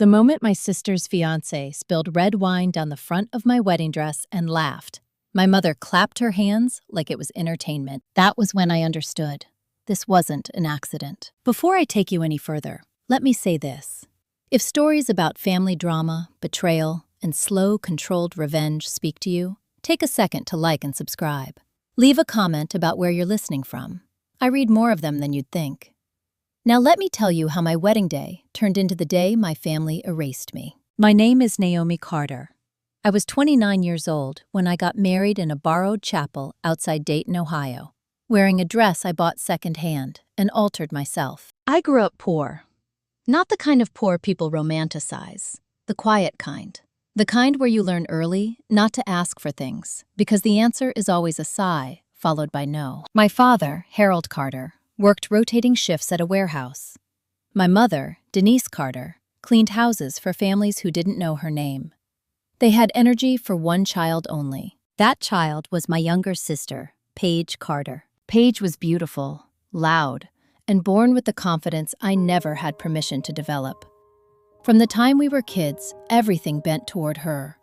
The moment my sister's fiancé spilled red wine down the front of my wedding dress and laughed, my mother clapped her hands like it was entertainment. That was when I understood. This wasn't an accident. Before I take you any further, let me say this. If stories about family drama, betrayal, and slow, controlled revenge speak to you, take a second to like and subscribe. Leave a comment about where you're listening from. I read more of them than you'd think. Now let me tell you how my wedding day turned into the day my family erased me. My name is Naomi Carter. I was 29 years old when I got married in a borrowed chapel outside Dayton, Ohio, wearing a dress I bought secondhand and altered myself. I grew up poor. Not the kind of poor people romanticize, the quiet kind. The kind where you learn early not to ask for things, because the answer is always a sigh, followed by no. My father, Harold Carter, worked rotating shifts at a warehouse. My mother, Denise Carter, cleaned houses for families who didn't know her name. They had energy for one child only. That child was my younger sister, Paige Carter. Paige was beautiful, loud, and born with the confidence I never had permission to develop. From the time we were kids, everything bent toward her.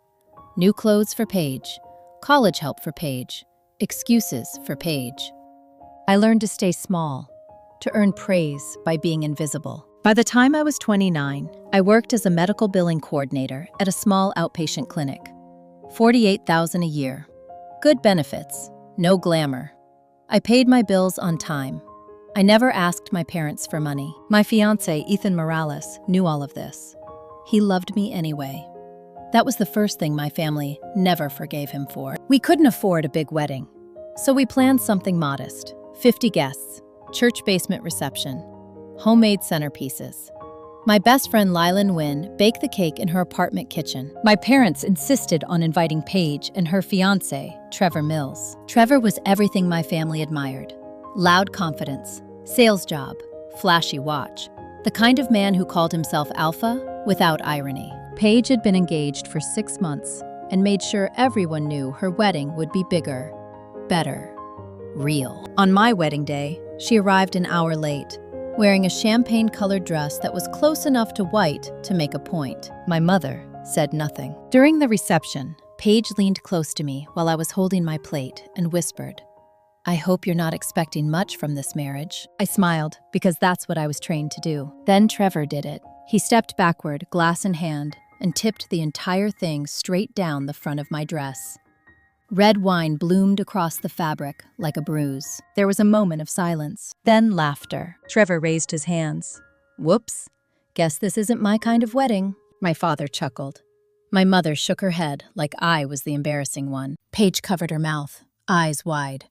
New clothes for Paige, college help for Paige, excuses for Paige. I learned to stay small, to earn praise by being invisible. By the time I was 29, I worked as a medical billing coordinator at a small outpatient clinic. $48,000 a year. Good benefits, no glamour. I paid my bills on time. I never asked my parents for money. My fiancé, Ethan Morales, knew all of this. He loved me anyway. That was the first thing my family never forgave him for. We couldn't afford a big wedding, so we planned something modest. 50 guests, church basement reception, homemade centerpieces. My best friend Lylan Wynn baked the cake in her apartment kitchen. My parents insisted on inviting Paige and her fiancé, Trevor Mills. Trevor was everything my family admired. Loud confidence, sales job, flashy watch. The kind of man who called himself alpha without irony. Paige had been engaged for 6 months and made sure everyone knew her wedding would be bigger, better, real. On my wedding day, she arrived an hour late, wearing a champagne-colored dress that was close enough to white to make a point. My mother said nothing. During the reception, Paige leaned close to me while I was holding my plate and whispered, "I hope you're not expecting much from this marriage." I smiled, because that's what I was trained to do. Then Trevor did it. He stepped backward, glass in hand, and tipped the entire thing straight down the front of my dress. Red wine bloomed across the fabric like a bruise. There was a moment of silence, then laughter. Trevor raised his hands. "Whoops, guess this isn't my kind of wedding." My father chuckled. My mother shook her head like I was the embarrassing one. Paige covered her mouth, eyes wide.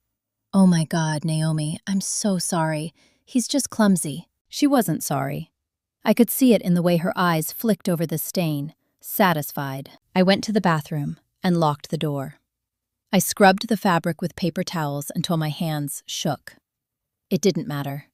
"Oh my God, Naomi, I'm so sorry. He's just clumsy." She wasn't sorry. I could see it in the way her eyes flicked over the stain, satisfied. I went to the bathroom and locked the door. I scrubbed the fabric with paper towels until my hands shook. It didn't matter.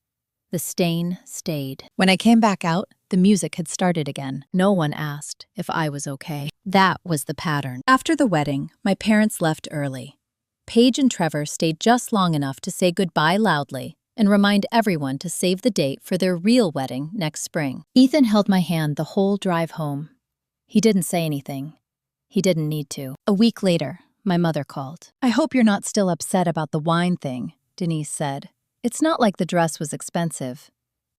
The stain stayed. When I came back out, the music had started again. No one asked if I was okay. That was the pattern. After the wedding, my parents left early. Paige and Trevor stayed just long enough to say goodbye loudly and remind everyone to save the date for their real wedding next spring. Ethan held my hand the whole drive home. He didn't say anything. He didn't need to. A week later, my mother called. "I hope you're not still upset about the wine thing," Denise said. "It's not like the dress was expensive."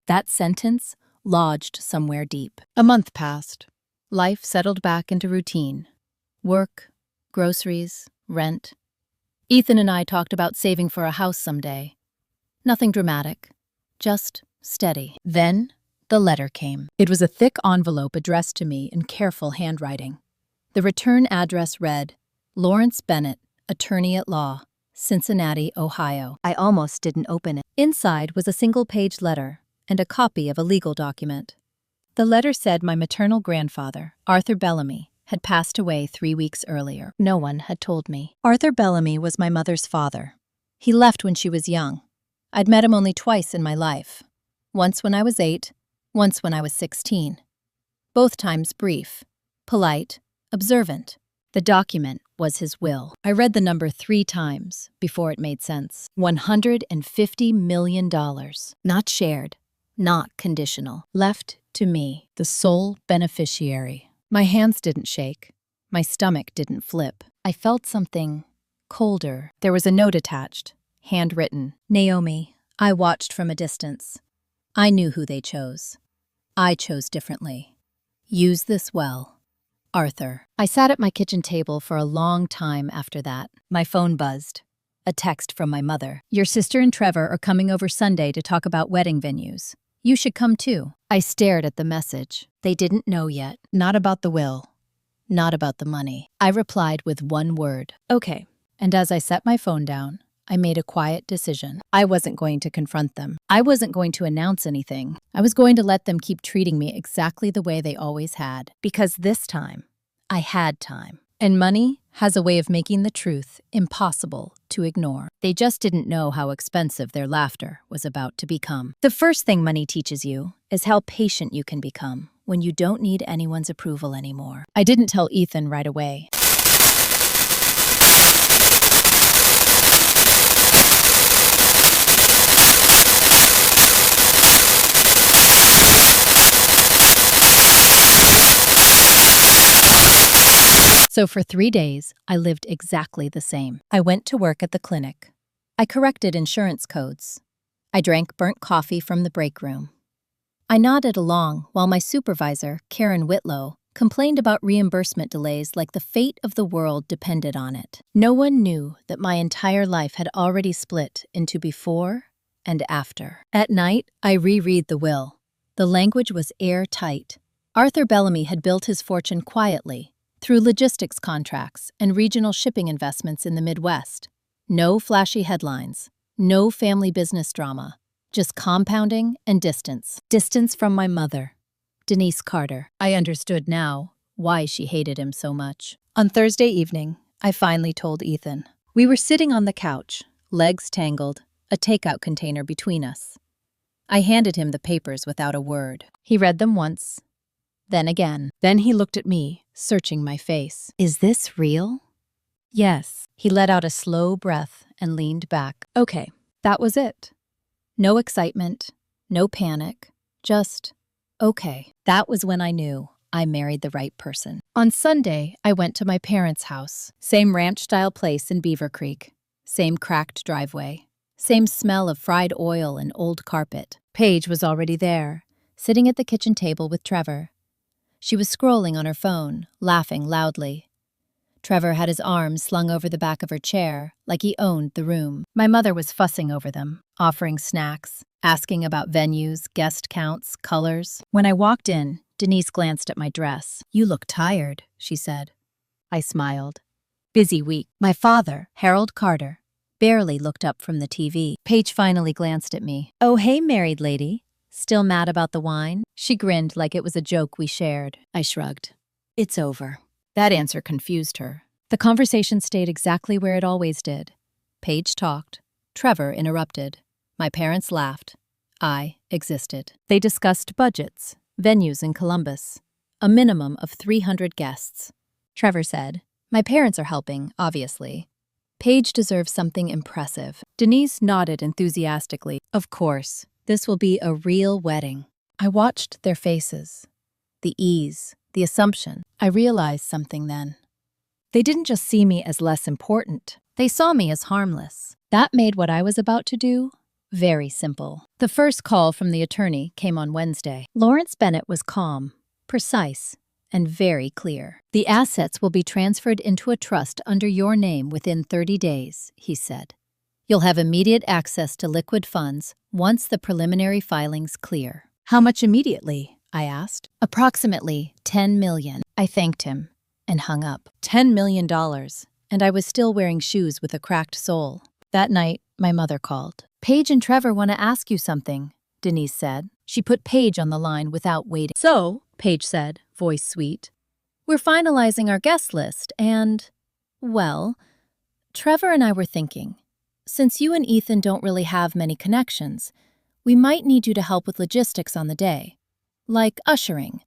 That sentence lodged somewhere deep. A month passed. Life settled back into routine. Work, groceries, rent. Ethan and I talked about saving for a house someday. Nothing dramatic, just steady. Then the letter came. It was a thick envelope addressed to me in careful handwriting. The return address read, Lawrence Bennett, Attorney at Law, Cincinnati, Ohio. I almost didn't open it. Inside was a single-page letter and a copy of a legal document. The letter said my maternal grandfather, Arthur Bellamy, had passed away 3 weeks earlier. No one had told me. Arthur Bellamy was my mother's father. He left when she was young. I'd met him only twice in my life. Once when I was 8, once when I was 16. Both times brief, polite, observant. The document was his will. I read the number 3 times before it made sense. $150 million. Not shared, not conditional. Left to me, the sole beneficiary. My hands didn't shake. My stomach didn't flip. I felt something colder. There was a note attached, handwritten. Naomi, I watched from a distance. I knew who they chose. I chose differently. Use this well. Arthur. I sat at my kitchen table for a long time after that. My phone buzzed. A text from my mother. Your sister and Trevor are coming over Sunday to talk about wedding venues. You should come too. I stared at the message. They didn't know yet. Not about the will. Not about the money. I replied with one word. Okay. And as I set my phone down, I made a quiet decision. I wasn't going to confront them. I wasn't going to announce anything. I was going to let them keep treating me exactly the way they always had. Because this time, I had time. And money has a way of making the truth impossible to ignore. They just didn't know how expensive their laughter was about to become. The first thing money teaches you is how patient you can become when you don't need anyone's approval anymore. I didn't tell Ethan right away. So for 3 days, I lived exactly the same. I went to work at the clinic. I corrected insurance codes. I drank burnt coffee from the break room. I nodded along while my supervisor, Karen Whitlow, complained about reimbursement delays like the fate of the world depended on it. No one knew that my entire life had already split into before and after. At night, I reread the will. The language was airtight. Arthur Bellamy had built his fortune quietly, through logistics contracts and regional shipping investments in the Midwest. No flashy headlines, no family business drama, just compounding and distance. Distance from my mother, Denise Carter. I understood now why she hated him so much. On Thursday evening, I finally told Ethan. We were sitting on the couch, legs tangled, a takeout container between us. I handed him the papers without a word. He read them once, then again. Then he looked at me, searching my face. Is this real? Yes. He let out a slow breath and leaned back. Okay, that was it. No excitement, no panic, just okay. That was when I knew I married the right person. On Sunday, I went to my parents' house. Same ranch-style place in Beaver Creek. Same cracked driveway. Same smell of fried oil and old carpet. Paige was already there, sitting at the kitchen table with Trevor. She was scrolling on her phone, laughing loudly. Trevor had his arms slung over the back of her chair, like he owned the room. My mother was fussing over them, offering snacks, asking about venues, guest counts, colors. When I walked in, Denise glanced at my dress. You look tired, she said. I smiled. Busy week. My father, Harold Carter, barely looked up from the TV. Paige finally glanced at me. Oh, hey, married lady. Still mad about the wine? She grinned like it was a joke we shared. I shrugged. It's over. That answer confused her. The conversation stayed exactly where it always did. Paige talked. Trevor interrupted. My parents laughed. I existed. They discussed budgets, venues in Columbus, a minimum of 300 guests. Trevor said, my parents are helping, obviously. Paige deserves something impressive. Denise nodded enthusiastically. Of course. This will be a real wedding. I watched their faces. The ease, the assumption. I realized something then. They didn't just see me as less important. They saw me as harmless. That made what I was about to do very simple. The first call from the attorney came on Wednesday. Lawrence Bennett was calm, precise, and very clear. The assets will be transferred into a trust under your name within 30 days, he said. You'll have immediate access to liquid funds once the preliminary filings clear. How much immediately? I asked. Approximately $10 million. I thanked him and hung up. $10 million, and I was still wearing shoes with a cracked sole. That night, my mother called. Paige and Trevor want to ask you something, Denise said. She put Paige on the line without waiting. So, Paige said, voice sweet, we're finalizing our guest list and, well, Trevor and I were thinking, since you and Ethan don't really have many connections, we might need you to help with logistics on the day, like ushering,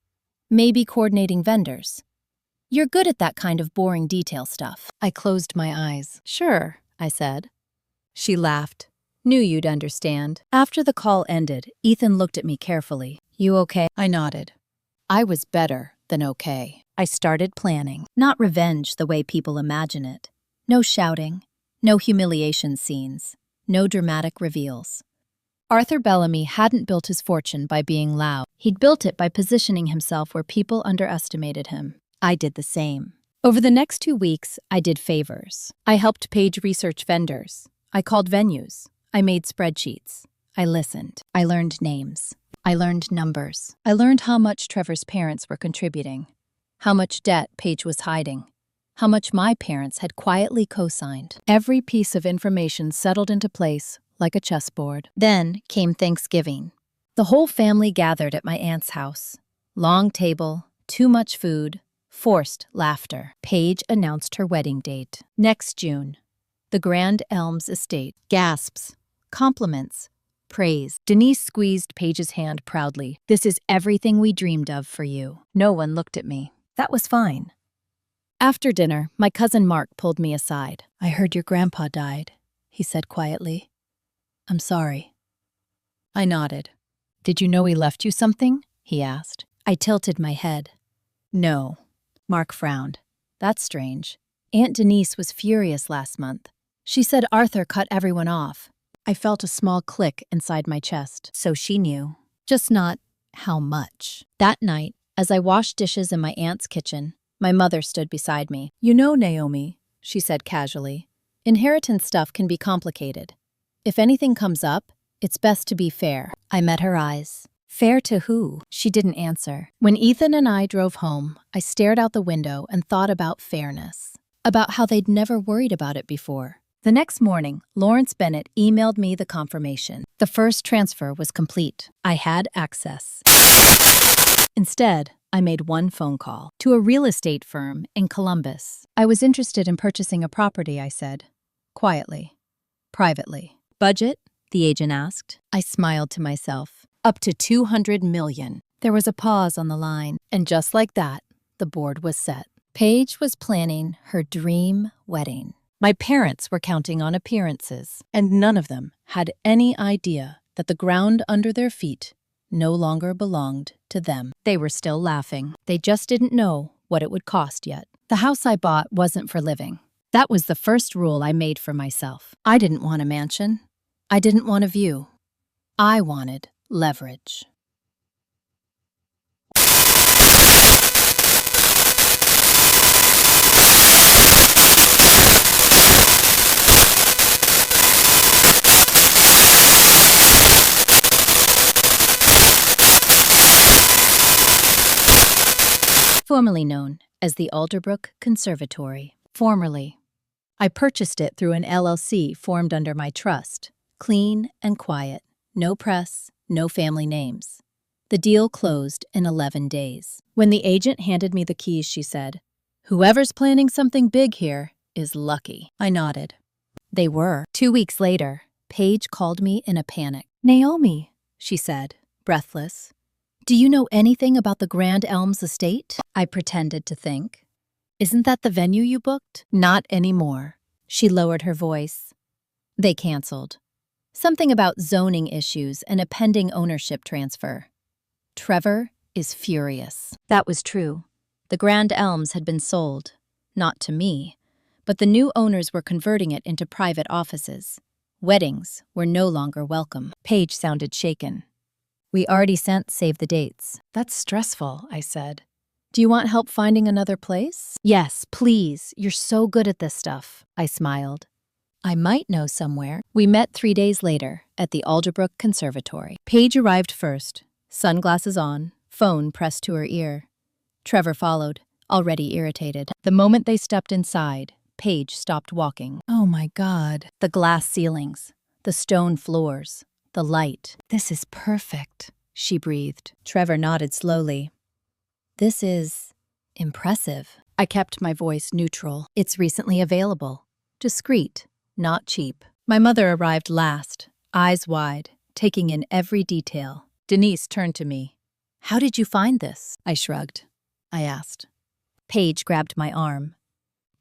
maybe coordinating vendors. You're good at that kind of boring detail stuff. I closed my eyes. Sure, I said. She laughed. Knew you'd understand. After the call ended, Ethan looked at me carefully. You okay? I nodded. I was better than okay. I started planning. Not revenge the way people imagine it. No shouting. No humiliation scenes. No dramatic reveals. Arthur Bellamy hadn't built his fortune by being loud. He'd built it by positioning himself where people underestimated him. I did the same. Over the next 2 weeks, I did favors. I helped Paige research vendors. I called venues. I made spreadsheets. I listened. I learned names. I learned numbers. I learned how much Trevor's parents were contributing, how much debt Paige was hiding, how much my parents had quietly co-signed. Every piece of information settled into place like a chessboard. Then came Thanksgiving. The whole family gathered at my aunt's house. Long table, too much food, forced laughter. Paige announced her wedding date. Next June. The Grand Elms Estate. Gasps. Compliments. Praise. Denise squeezed Paige's hand proudly. This is everything we dreamed of for you. No one looked at me. That was fine. After dinner, my cousin Mark pulled me aside. I heard your grandpa died, he said quietly. I'm sorry. I nodded. Did you know he left you something? He asked. I tilted my head. No. Mark frowned. That's strange. Aunt Denise was furious last month. She said Arthur cut everyone off. I felt a small click inside my chest. So she knew. Just not how much. That night, as I washed dishes in my aunt's kitchen, my mother stood beside me. You know, Naomi, she said casually, inheritance stuff can be complicated. If anything comes up, it's best to be fair. I met her eyes. Fair to who? She didn't answer. When Ethan and I drove home, I stared out the window and thought about fairness. About how they'd never worried about it before. The next morning, Lawrence Bennett emailed me the confirmation. The first transfer was complete. I had access. Instead, I made one phone call to a real estate firm in Columbus. I was interested in purchasing a property, I said. Quietly. Privately. Budget? The agent asked. I smiled to myself. Up to $200 million. There was a pause on the line, and just like that, the board was set. Paige was planning her dream wedding. My parents were counting on appearances, and none of them had any idea that the ground under their feet no longer belonged to them. They were still laughing. They just didn't know what it would cost yet. The house I bought wasn't for living. That was the first rule I made for myself. I didn't want a mansion. I didn't want a view. I wanted leverage. Formerly known as the Alderbrook Conservatory. Formerly. I purchased it through an LLC formed under my trust. Clean and quiet. No press, no family names. The deal closed in 11 days. When the agent handed me the keys, she said, "Whoever's planning something big here is lucky." I nodded. They were. 2 weeks later, Paige called me in a panic. "Naomi," she said, breathless. "Do you know anything about the Grand Elms Estate?" I pretended to think. "Isn't that the venue you booked?" "Not anymore." She lowered her voice. "They canceled. Something about zoning issues and a pending ownership transfer. Trevor is furious." That was true. The Grand Elms had been sold, not to me, but the new owners were converting it into private offices. Weddings were no longer welcome. Paige sounded shaken. "We already sent save the dates." "That's stressful," I said. "Do you want help finding another place?" "Yes, please. You're so good at this stuff." I smiled. "I might know somewhere." We met 3 days later at the Alderbrook Conservatory. Paige arrived first, sunglasses on, phone pressed to her ear. Trevor followed, already irritated. The moment they stepped inside, Paige stopped walking. Oh my God. The glass ceilings, the stone floors, the light. "This is perfect," she breathed. Trevor nodded slowly. "This is impressive." I kept my voice neutral. "It's recently available. Discreet. Not cheap." My mother arrived last, eyes wide, taking in every detail. Denise turned to me. "How did you find this?" I shrugged. I asked. Paige grabbed my arm.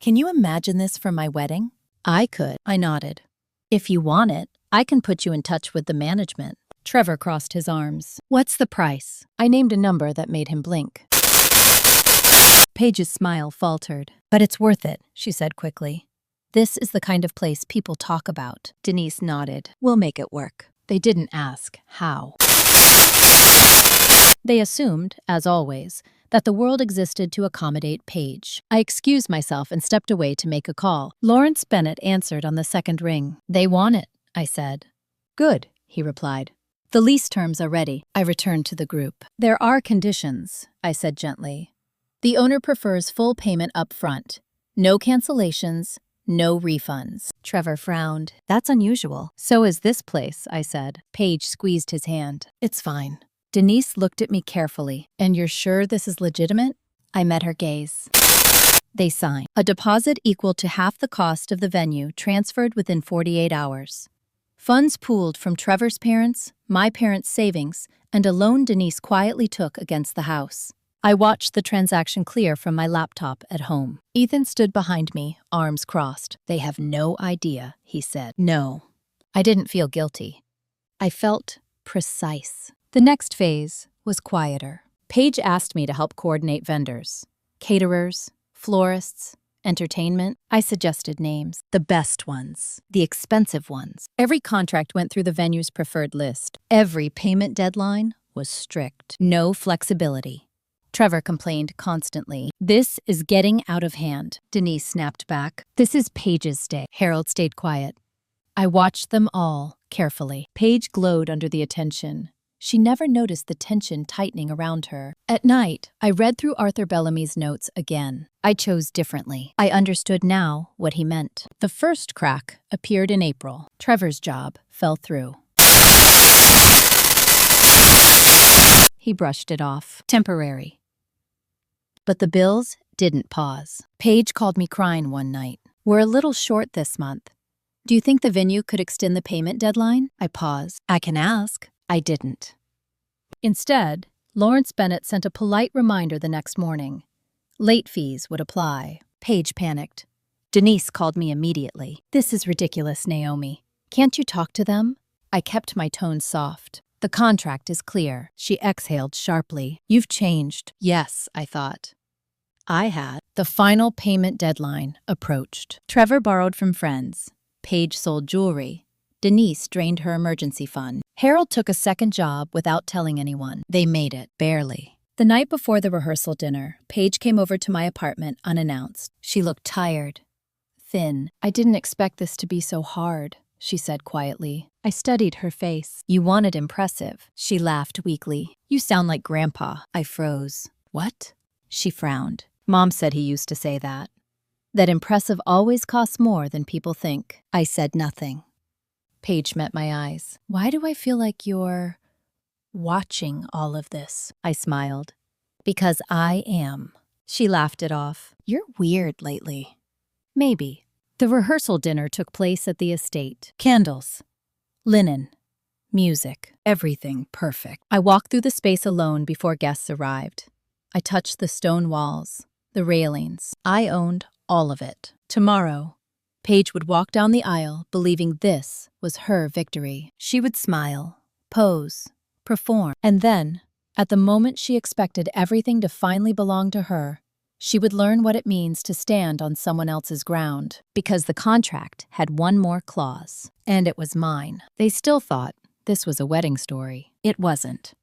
"Can you imagine this for my wedding?" I could. I nodded. "If you want it, I can put you in touch with the management." Trevor crossed his arms. What's the price? I named a number that made him blink. Paige's smile faltered. But it's worth it, she said quickly. This is the kind of place people talk about. Denise nodded. We'll make it work. They didn't ask how. They assumed, as always, that the world existed to accommodate Paige. I excused myself and stepped away to make a call. Lawrence Bennett answered on the second ring. They want it, I said. Good, he replied. The lease terms are ready. I returned to the group. There are conditions, I said gently. The owner prefers full payment up front. No cancellations, no refunds. Trevor frowned. That's unusual. So is this place, I said. Paige squeezed his hand. It's fine. Denise looked at me carefully. And you're sure this is legitimate? I met her gaze. They signed. A deposit equal to half the cost of the venue transferred within 48 hours. Funds pooled from Trevor's parents, my parents' savings, and a loan Denise quietly took against the house. I watched the transaction clear from my laptop at home. Ethan stood behind me, arms crossed. They have no idea, he said. No. I didn't feel guilty. I felt precise. The next phase was quieter. Paige asked me to help coordinate vendors, caterers, florists, entertainment. I suggested names. The best ones. The expensive ones. Every contract went through the venue's preferred list. Every payment deadline was strict. No flexibility. Trevor complained constantly. This is getting out of hand. Denise snapped back. This is Paige's day. Harold stayed quiet. I watched them all carefully. Paige glowed under the attention. She never noticed the tension tightening around her. At night, I read through Arthur Bellamy's notes again. I chose differently. I understood now what he meant. The first crack appeared in April. Trevor's job fell through. He brushed it off. Temporary. But the bills didn't pause. Paige called me crying one night. We're a little short this month. Do you think the venue could extend the payment deadline? I paused. I can ask. I didn't. Instead, Lawrence Bennett sent a polite reminder the next morning. Late fees would apply. Paige panicked. Denise called me immediately. This is ridiculous, Naomi. Can't you talk to them? I kept my tone soft. The contract is clear. She exhaled sharply. You've changed. Yes, I thought. I had. The final payment deadline approached. Trevor borrowed from friends. Paige sold jewelry. Denise drained her emergency fund. Harold took a second job without telling anyone. They made it, barely. The night before the rehearsal dinner, Paige came over to my apartment unannounced. She looked tired, thin. I didn't expect this to be so hard, she said quietly. I studied her face. You wanted impressive. She laughed weakly. You sound like Grandpa. I froze. What? She frowned. Mom said he used to say that. That impressive always costs more than people think. I said nothing. Paige met my eyes. Why do I feel like you're watching all of this? I smiled. Because I am. She laughed it off. You're weird lately. Maybe. The rehearsal dinner took place at the estate. Candles. Linen. Music. Everything perfect. I walked through the space alone before guests arrived. I touched the stone walls, the railings. I owned all of it. Tomorrow, Paige would walk down the aisle believing this was her victory. She would smile, pose, perform, and then, at the moment she expected everything to finally belong to her, she would learn what it means to stand on someone else's ground, because the contract had one more clause, and it was mine. They still thought this was a wedding story. It wasn't.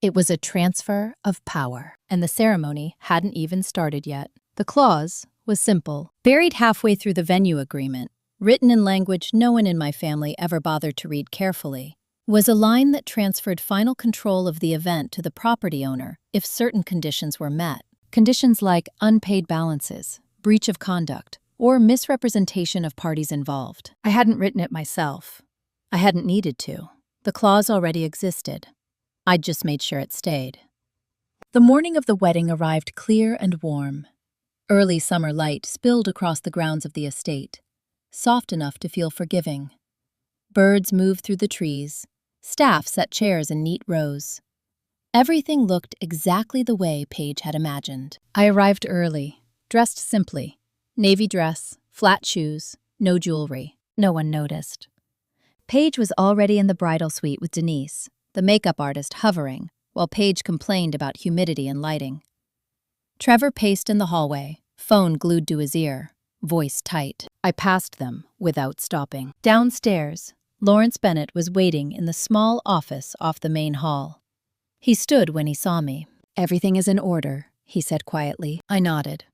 It was a transfer of power, and the ceremony hadn't even started yet. The clause was simple. Buried halfway through the venue agreement, written in language no one in my family ever bothered to read carefully, was a line that transferred final control of the event to the property owner if certain conditions were met. Conditions like unpaid balances, breach of conduct, or misrepresentation of parties involved. I hadn't written it myself. I hadn't needed to. The clause already existed. I'd just made sure it stayed. The morning of the wedding arrived clear and warm. Early summer light spilled across the grounds of the estate, soft enough to feel forgiving. Birds moved through the trees. Staff set chairs in neat rows. Everything looked exactly the way Paige had imagined. I arrived early, dressed simply. Navy dress, flat shoes, no jewelry. No one noticed. Paige was already in the bridal suite with Denise, the makeup artist hovering, while Paige complained about humidity and lighting. Trevor paced in the hallway, phone glued to his ear, voice tight. I passed them without stopping. Downstairs, Lawrence Bennett was waiting in the small office off the main hall. He stood when he saw me. "Everything is in order," he said quietly. I nodded.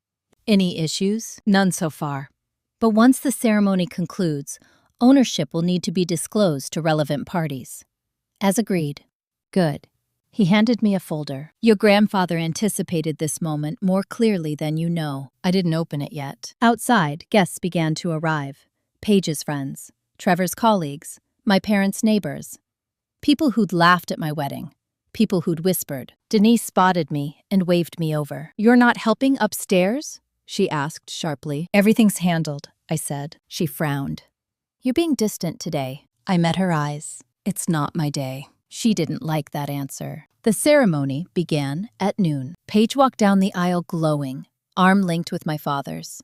"Any issues?" "None so far. But once the ceremony concludes, ownership will need to be disclosed to relevant parties." "As agreed." "Good." He handed me a folder. "Your grandfather anticipated this moment more clearly than you know." I didn't open it yet. Outside, guests began to arrive. Paige's friends, Trevor's colleagues, my parents' neighbors. People who'd laughed at my wedding. People who'd whispered. Denise spotted me and waved me over. "You're not helping upstairs?" she asked sharply. "Everything's handled," I said. She frowned. "You're being distant today." I met her eyes. "It's not my day." She didn't like that answer. The ceremony began at noon. Paige walked down the aisle glowing, arm linked with my father's.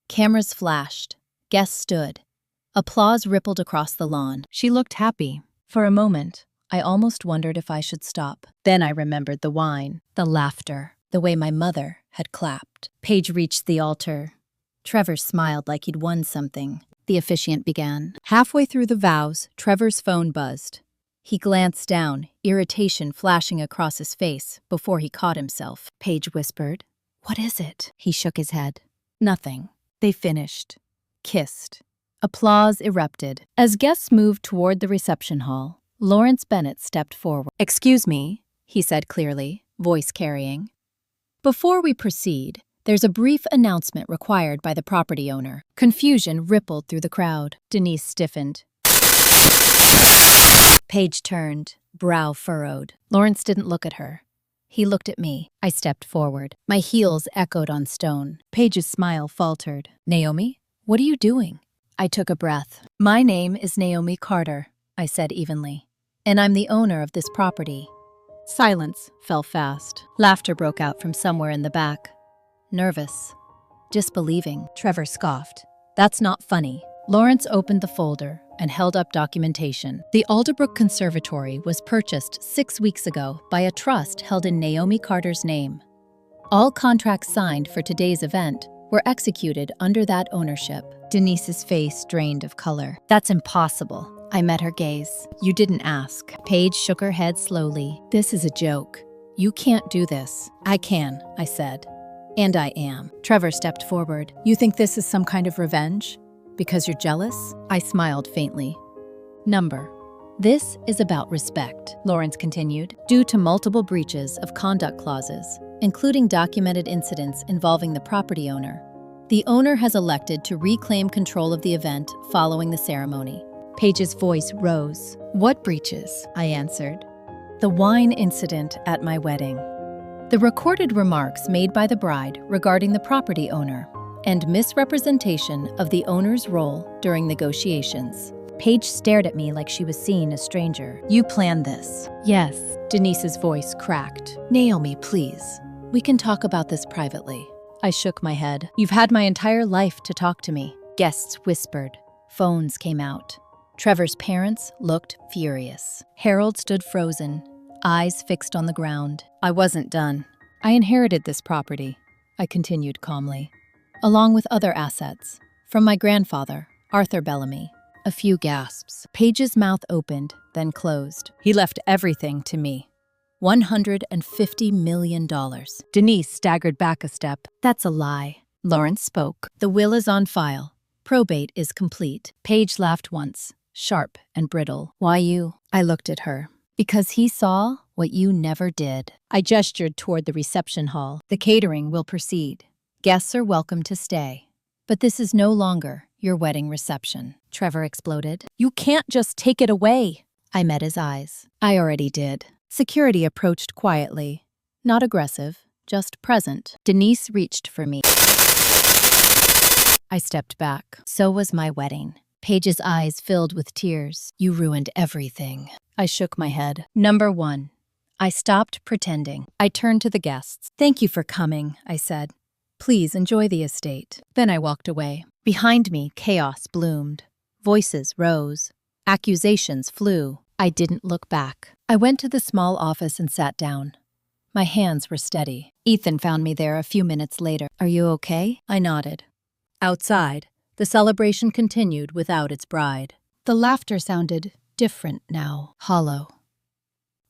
Cameras flashed. Guests stood. Applause rippled across the lawn. She looked happy. For a moment, I almost wondered if I should stop. Then I remembered the wine, the laughter, the way my mother had clapped. Paige reached the altar. Trevor smiled like he'd won something. The officiant began. Halfway through the vows, Trevor's phone buzzed. He glanced down, irritation flashing across his face, before he caught himself. Paige whispered, "What is it?" He shook his head. "Nothing." They finished. Kissed. Applause erupted. As guests moved toward the reception hall, Lawrence Bennett stepped forward. "Excuse me," he said clearly, voice carrying. "Before we proceed, there's a brief announcement required by the property owner." Confusion rippled through the crowd. Denise stiffened. Paige turned, brow furrowed. Lawrence didn't look at her. He looked at me. I stepped forward. My heels echoed on stone. Paige's smile faltered. "Naomi, what are you doing?" I took a breath. "My name is Naomi Carter," I said evenly, "and I'm the owner of this property." Silence fell fast. Laughter broke out from somewhere in the back. Nervous. Disbelieving. Trevor scoffed. "That's not funny." Lawrence opened the folder and held up documentation. The Alderbrook Conservatory was purchased 6 weeks ago by a trust held in Naomi Carter's name. All contracts signed for today's event were executed under that ownership. Denise's face drained of color. "That's impossible." I met her gaze. "You didn't ask." Paige shook her head slowly. "This is a joke. You can't do this." "I can," I said. "And I am." Trevor stepped forward. "You think this is some kind of revenge? Because you're jealous?" I smiled faintly. "Number. This is about respect," Lawrence continued. "Due to multiple breaches of conduct clauses, including documented incidents involving the property owner, the owner has elected to reclaim control of the event following the ceremony." Paige's voice rose. "What breaches?" I answered. "The wine incident at my wedding. The recorded remarks made by the bride regarding the property owner, and misrepresentation of the owner's role during negotiations." Paige stared at me like she was seeing a stranger. "You planned this?" "Yes." Denise's voice cracked. "Naomi, please. We can talk about this privately." I shook my head. "You've had my entire life to talk to me." Guests whispered. Phones came out. Trevor's parents looked furious. Harold stood frozen, eyes fixed on the ground. I wasn't done. "I inherited this property," I continued calmly, "along with other assets, from my grandfather, Arthur Bellamy." A few gasps. Paige's mouth opened, then closed. "He left everything to me. $150 million. Denise staggered back a step. "That's a lie." Lawrence spoke. "The will is on file. Probate is complete." Paige laughed once, sharp and brittle. "Why you?" I looked at her. "Because he saw what you never did." I gestured toward the reception hall. "The catering will proceed. Guests are welcome to stay. But this is no longer your wedding reception." Trevor exploded. "You can't just take it away." I met his eyes. "I already did." Security approached quietly. Not aggressive, just present. Denise reached for me. I stepped back. "So was my wedding." Paige's eyes filled with tears. "You ruined everything." I shook my head. Number 1. I stopped pretending. I turned to the guests. "Thank you for coming," I said. "Please enjoy the estate." Then I walked away. Behind me, chaos bloomed. Voices rose. Accusations flew. I didn't look back. I went to the small office and sat down. My hands were steady. Ethan found me there a few minutes later. "Are you okay?" I nodded. Outside, the celebration continued without its bride. The laughter sounded different now, hollow.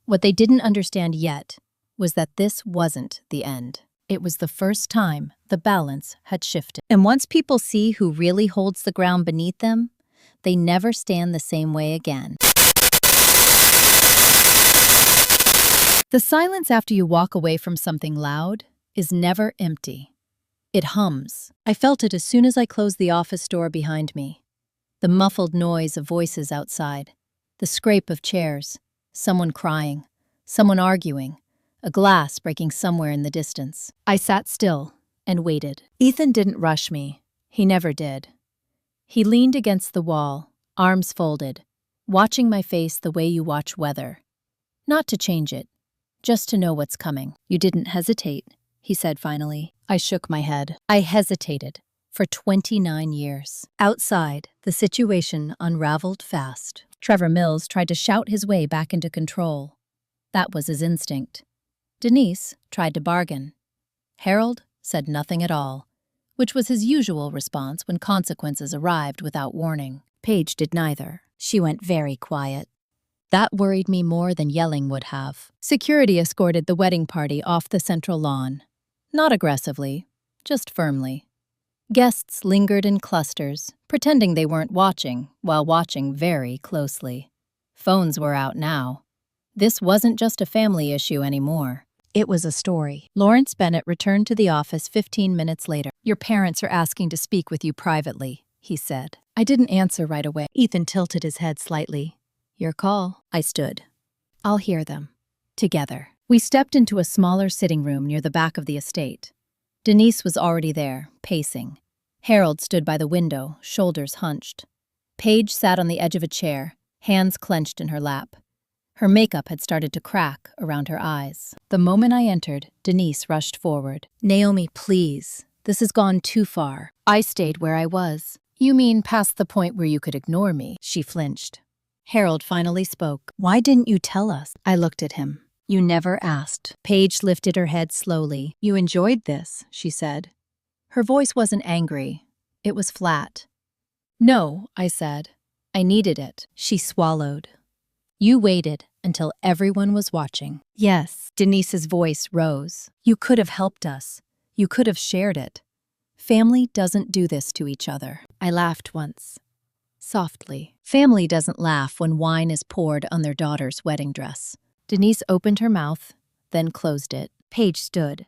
What they didn't understand yet was that this wasn't the end. It was the first time the balance had shifted. And once people see who really holds the ground beneath them, they never stand the same way again. The silence after you walk away from something loud is never empty. It hums. I felt it as soon as I closed the office door behind me. The muffled noise of voices outside, the scrape of chairs, someone crying, someone arguing, a glass breaking somewhere in the distance. I sat still and waited. Ethan didn't rush me. He never did. He leaned against the wall, arms folded, watching my face the way you watch weather. Not to change it, just to know what's coming. "You didn't hesitate," he said finally. I shook my head. I hesitated for 29 years. Outside, the situation unraveled fast. Trevor Mills tried to shout his way back into control. That was his instinct. Denise tried to bargain. Harold said nothing at all, which was his usual response when consequences arrived without warning. Paige did neither. She went very quiet. That worried me more than yelling would have. Security escorted the wedding party off the central lawn. Not aggressively, just firmly. Guests lingered in clusters, pretending they weren't watching, while watching very closely. Phones were out now. This wasn't just a family issue anymore. It was a story. Lawrence Bennett returned to the office 15 minutes later. "Your parents are asking to speak with you privately," he said. I didn't answer right away. Ethan tilted his head slightly. "Your call." I stood. "I'll hear them." Together. We stepped into a smaller sitting room near the back of the estate. Denise was already there, pacing. Harold stood by the window, shoulders hunched. Paige sat on the edge of a chair, hands clenched in her lap. Her makeup had started to crack around her eyes. The moment I entered, Denise rushed forward. "Naomi, please. This has gone too far." I stayed where I was. "You mean past the point where you could ignore me?" She flinched. Harold finally spoke. "Why didn't you tell us?" I looked at him. "You never asked." Paige lifted her head slowly. "You enjoyed this," she said. Her voice wasn't angry. It was flat. "No," I said. "I needed it." She swallowed. "You waited until everyone was watching." "Yes." Denise's voice rose. "You could have helped us. You could have shared it. Family doesn't do this to each other." I laughed once. Softly. Family doesn't laugh when wine is poured on their daughter's wedding dress. Denise opened her mouth, then closed it. Paige stood.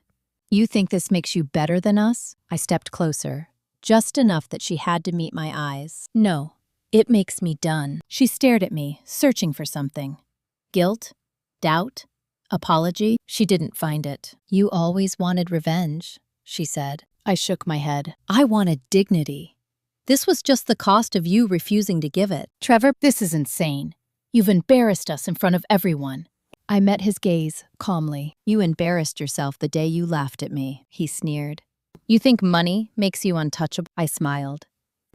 "You think this makes you better than us?" I stepped closer, just enough that she had to meet my eyes. "No, it makes me done." She stared at me, searching for something. Guilt? Doubt? Apology? She didn't find it. "You always wanted revenge," she said. I shook my head. "I wanted dignity. This was just the cost of you refusing to give it." "Trevor, this is insane. You've embarrassed us in front of everyone." I met his gaze calmly. "You embarrassed yourself the day you laughed at me," he sneered. "You think money makes you untouchable?" I smiled.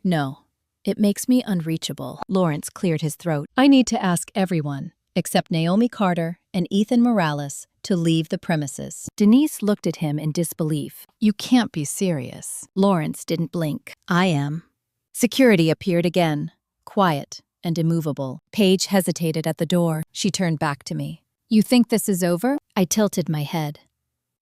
"No, it makes me unreachable." Lawrence cleared his throat. "I need to ask everyone, except Naomi Carter and Ethan Morales, to leave the premises." Denise looked at him in disbelief. "You can't be serious." Lawrence didn't blink. "I am." Security appeared again, quiet and immovable. Paige hesitated at the door. She turned back to me. "You think this is over?" I tilted my head.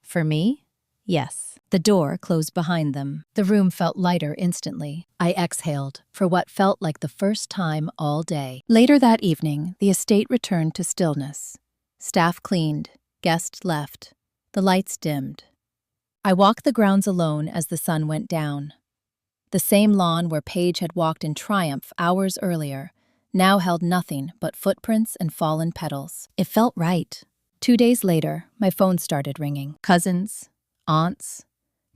"For me? Yes." The door closed behind them. The room felt lighter instantly. I exhaled for what felt like the first time all day. Later that evening, the estate returned to stillness. Staff cleaned, guests left, the lights dimmed. I walked the grounds alone as the sun went down. The same lawn where Paige had walked in triumph hours earlier now held nothing but footprints and fallen petals. It felt right. 2 days later, my phone started ringing. Cousins, aunts,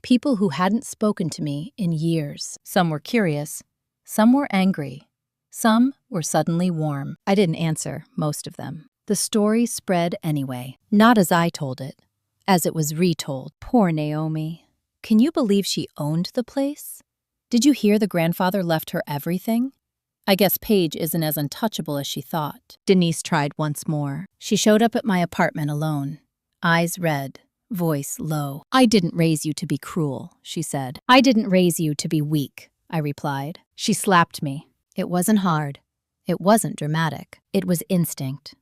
people who hadn't spoken to me in years. Some were curious, some were angry, some were suddenly warm. I didn't answer most of them. The story spread anyway, not as I told it, as it was retold. Poor Naomi. Can you believe she owned the place? Did you hear the grandfather left her everything? I guess Paige isn't as untouchable as she thought. Denise tried once more. She showed up at my apartment alone, eyes red, voice low. I didn't raise you to be cruel, she said. I didn't raise you to be weak, I replied. She slapped me. It wasn't hard. It wasn't dramatic. It was instinct.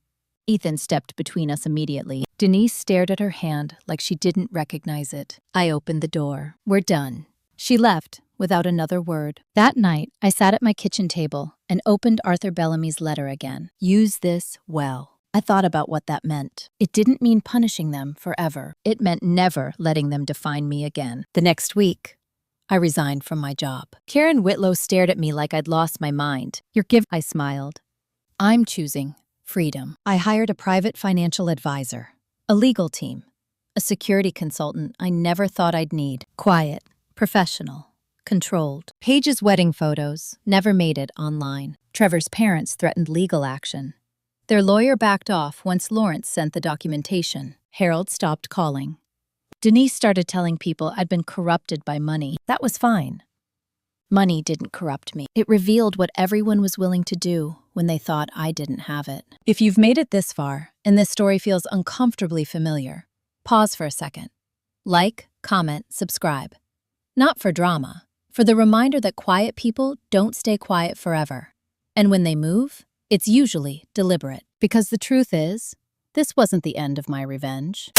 Ethan stepped between us immediately. Denise stared at her hand like she didn't recognize it. I opened the door. We're done. She left without another word. That night, I sat at my kitchen table and opened Arthur Bellamy's letter again. Use this well. I thought about what that meant. It didn't mean punishing them forever. It meant never letting them define me again. The next week, I resigned from my job. Karen Whitlow stared at me like I'd lost my mind. I smiled. I'm choosing freedom. I hired a private financial advisor, a legal team, a security consultant I never thought I'd need. Quiet, professional, controlled. Paige's wedding photos never made it online. Trevor's parents threatened legal action. Their lawyer backed off once Lawrence sent the documentation. Harold stopped calling. Denise started telling people I'd been corrupted by money. That was fine. Money didn't corrupt me. It revealed what everyone was willing to do when they thought I didn't have it. If you've made it this far, and this story feels uncomfortably familiar, pause for a second. Like, comment, subscribe. Not for drama, for the reminder that quiet people don't stay quiet forever. And when they move, it's usually deliberate. Because the truth is, this wasn't the end of my revenge.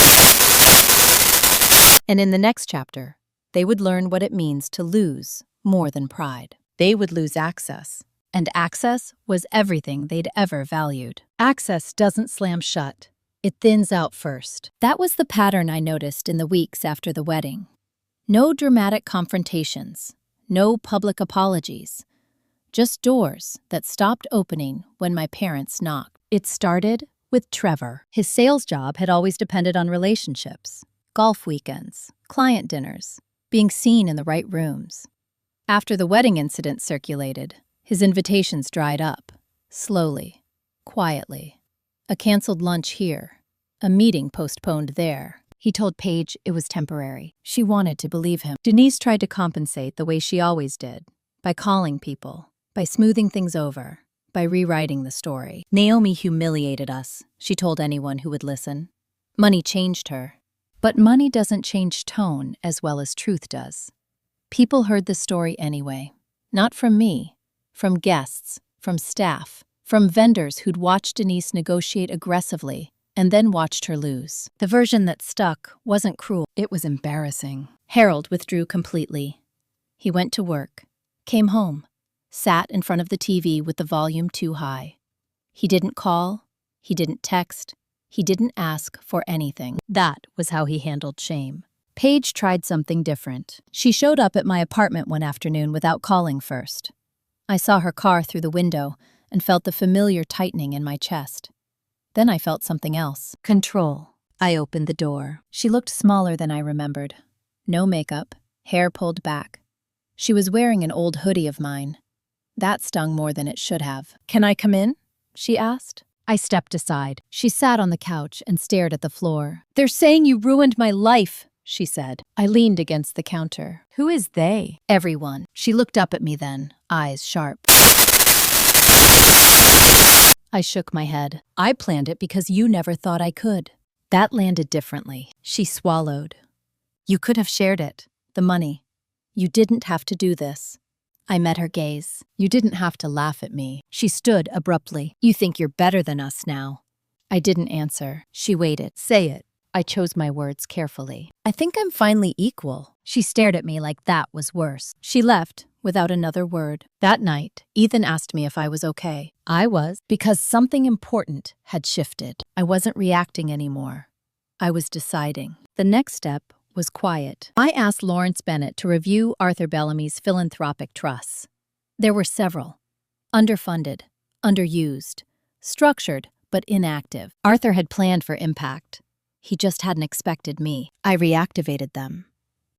And in the next chapter, they would learn what it means to lose more than pride. They would lose access, and access was everything they'd ever valued. Access doesn't slam shut. It thins out first. That was the pattern I noticed in the weeks after the wedding. No dramatic confrontations, no public apologies, just doors that stopped opening when my parents knocked. It started with Trevor. His sales job had always depended on relationships, golf weekends, client dinners, being seen in the right rooms. After the wedding incident circulated, his invitations dried up, slowly, quietly. A canceled lunch here, a meeting postponed there. He told Paige it was temporary. She wanted to believe him. Denise tried to compensate the way she always did, by calling people, by smoothing things over, by rewriting the story. Naomi humiliated us, she told anyone who would listen. Money changed her. But money doesn't change tone as well as truth does. People heard the story anyway. Not from me, from guests, from staff, from vendors who'd watched Denise negotiate aggressively and then watched her lose. The version that stuck wasn't cruel, it was embarrassing. Harold withdrew completely. He went to work, came home, sat in front of the TV with the volume too high. He didn't call, he didn't text, he didn't ask for anything. That was how he handled shame. Paige tried something different. She showed up at my apartment one afternoon without calling first. I saw her car through the window and felt the familiar tightening in my chest. Then I felt something else. Control. I opened the door. She looked smaller than I remembered. No makeup, hair pulled back. She was wearing an old hoodie of mine. That stung more than it should have. "Can I come in?" she asked. I stepped aside. She sat on the couch and stared at the floor. "They're saying you ruined my life," she said. I leaned against the counter. "Who is they?" "Everyone." She looked up at me then, eyes sharp. I shook my head. "I planned it because you never thought I could." That landed differently. She swallowed. "You could have shared it, the money. You didn't have to do this." I met her gaze. "You didn't have to laugh at me." She stood abruptly. "You think you're better than us now." I didn't answer. She waited. "Say it." I chose my words carefully. "I think I'm finally equal." She stared at me like that was worse. She left without another word. That night, Ethan asked me if I was okay. I was, because something important had shifted. I wasn't reacting anymore. I was deciding. The next step was quiet. I asked Lawrence Bennett to review Arthur Bellamy's philanthropic trusts. There were several. Underfunded, underused, structured, but inactive. Arthur had planned for impact. He just hadn't expected me. I reactivated them.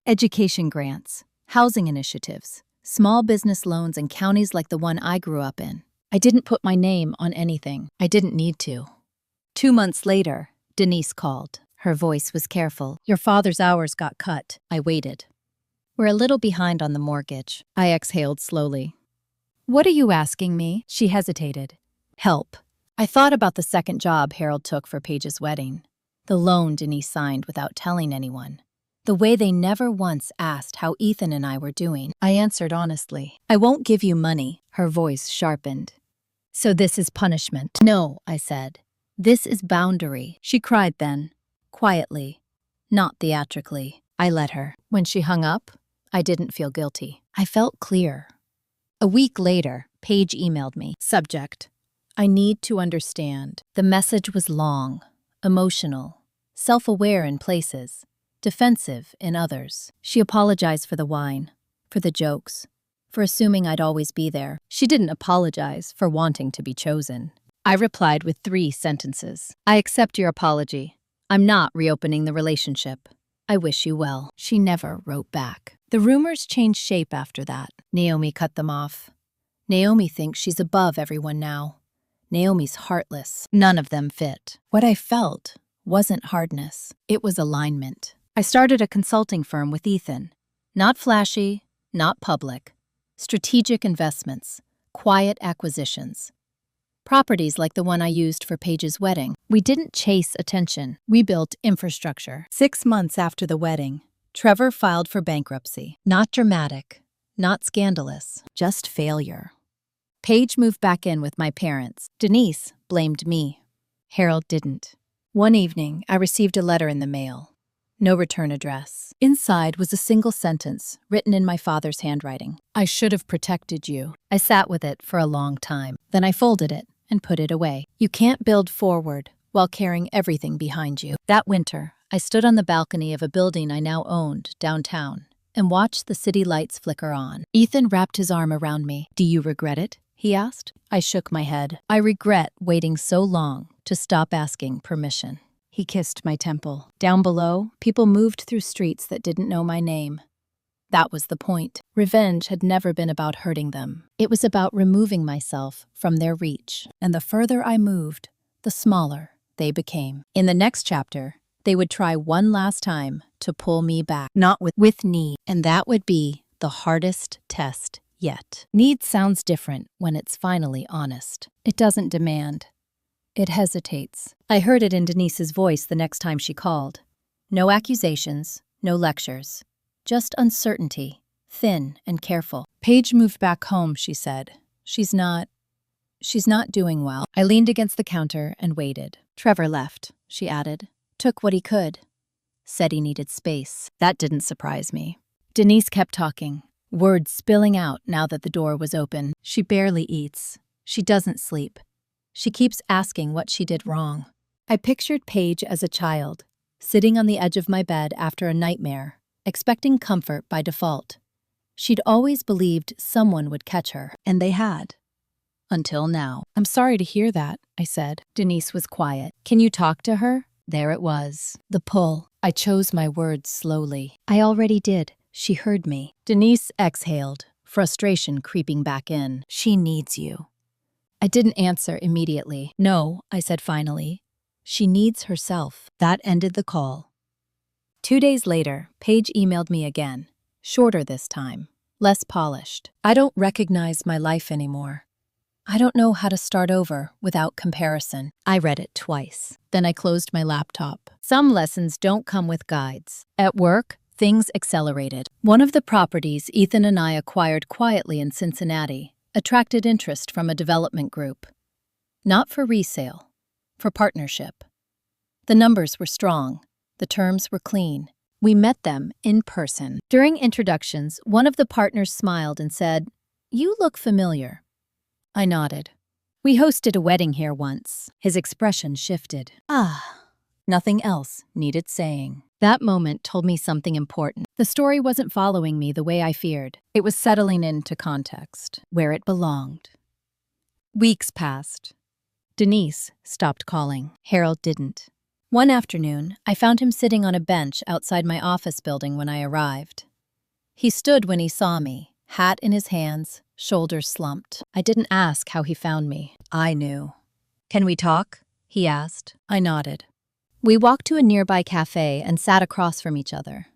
Education grants, housing initiatives, small business loans in counties like the one I grew up in. I didn't put my name on anything. I didn't need to. 2 months later, Denise called. Her voice was careful. "Your father's hours got cut." I waited. "We're a little behind on the mortgage." I exhaled slowly. What are you asking me? She hesitated. Help. I thought about the second job Harold took for Paige's wedding. The loan Denise signed without telling anyone. The way they never once asked how Ethan and I were doing. I answered honestly. I won't give you money. Her voice sharpened. So this is punishment. No, I said. This is boundary. She cried then, quietly, not theatrically. I let her. When she hung up, I didn't feel guilty. I felt clear. A week later, Paige emailed me. Subject: I need to understand. The message was long, emotional, self-aware in places, defensive in others. She apologized for the wine, for the jokes, for assuming I'd always be there. She didn't apologize for wanting to be chosen. I replied with 3 sentences. I accept your apology. I'm not reopening the relationship. I wish you well. She never wrote back. The rumors changed shape after that. Naomi cut them off. Naomi thinks she's above everyone now. Naomi's heartless. None of them fit. What I felt wasn't hardness. It was alignment. I started a consulting firm with Ethan. Not flashy, not public. Strategic investments, quiet acquisitions. Properties like the one I used for Paige's wedding. We didn't chase attention. We built infrastructure. 6 months after the wedding, Trevor filed for bankruptcy. Not dramatic, not scandalous, just failure. Paige moved back in with my parents. Denise blamed me. Harold didn't. One evening, I received a letter in the mail. No return address. Inside was a single sentence written in my father's handwriting. I should have protected you. I sat with it for a long time. Then I folded it and put it away. You can't build forward while carrying everything behind you. That winter, I stood on the balcony of a building I now owned downtown and watched the city lights flicker on. Ethan wrapped his arm around me. Do you regret it? He asked. I shook my head. I regret waiting so long to stop asking permission. He kissed my temple. Down below, people moved through streets that didn't know my name. That was the point. Revenge had never been about hurting them. It was about removing myself from their reach. And the further I moved, the smaller they became. In the next chapter, they would try one last time to pull me back, not with need. And that would be the hardest test yet. Need sounds different when it's finally honest. It doesn't demand. It hesitates. I heard it in Denise's voice the next time she called. No accusations, no lectures. Just uncertainty, thin and careful. Paige moved back home, she said. She's not doing well. I leaned against the counter and waited. Trevor left, she added. Took what he could. Said he needed space. That didn't surprise me. Denise kept talking, words spilling out now that the door was open. She barely eats. She doesn't sleep. She keeps asking what she did wrong. I pictured Paige as a child, sitting on the edge of my bed after a nightmare, expecting comfort by default. She'd always believed someone would catch her, and they had. Until now. I'm sorry to hear that, I said. Denise was quiet. Can you talk to her? There it was. The pull. I chose my words slowly. I already did. She heard me. Denise exhaled, frustration creeping back in. She needs you. I didn't answer immediately. No, I said finally. She needs herself. That ended the call. 2 days later, Paige emailed me again. Shorter this time. Less polished. I don't recognize my life anymore. I don't know how to start over without comparison. I read it twice. Then I closed my laptop. Some lessons don't come with guides. At work, things accelerated. One of the properties Ethan and I acquired quietly in Cincinnati attracted interest from a development group. Not for resale, for partnership. The numbers were strong. The terms were clean. We met them in person. During introductions, one of the partners smiled and said, "You look familiar." I nodded. "We hosted a wedding here once." His expression shifted. Nothing else needed saying. That moment told me something important. The story wasn't following me the way I feared. It was settling into context, where it belonged. Weeks passed. Denise stopped calling. Harold didn't. One afternoon, I found him sitting on a bench outside my office building when I arrived. He stood when he saw me, hat in his hands, shoulders slumped. I didn't ask how he found me. I knew. "Can we talk?" he asked. I nodded. We walked to a nearby cafe and sat across from each other.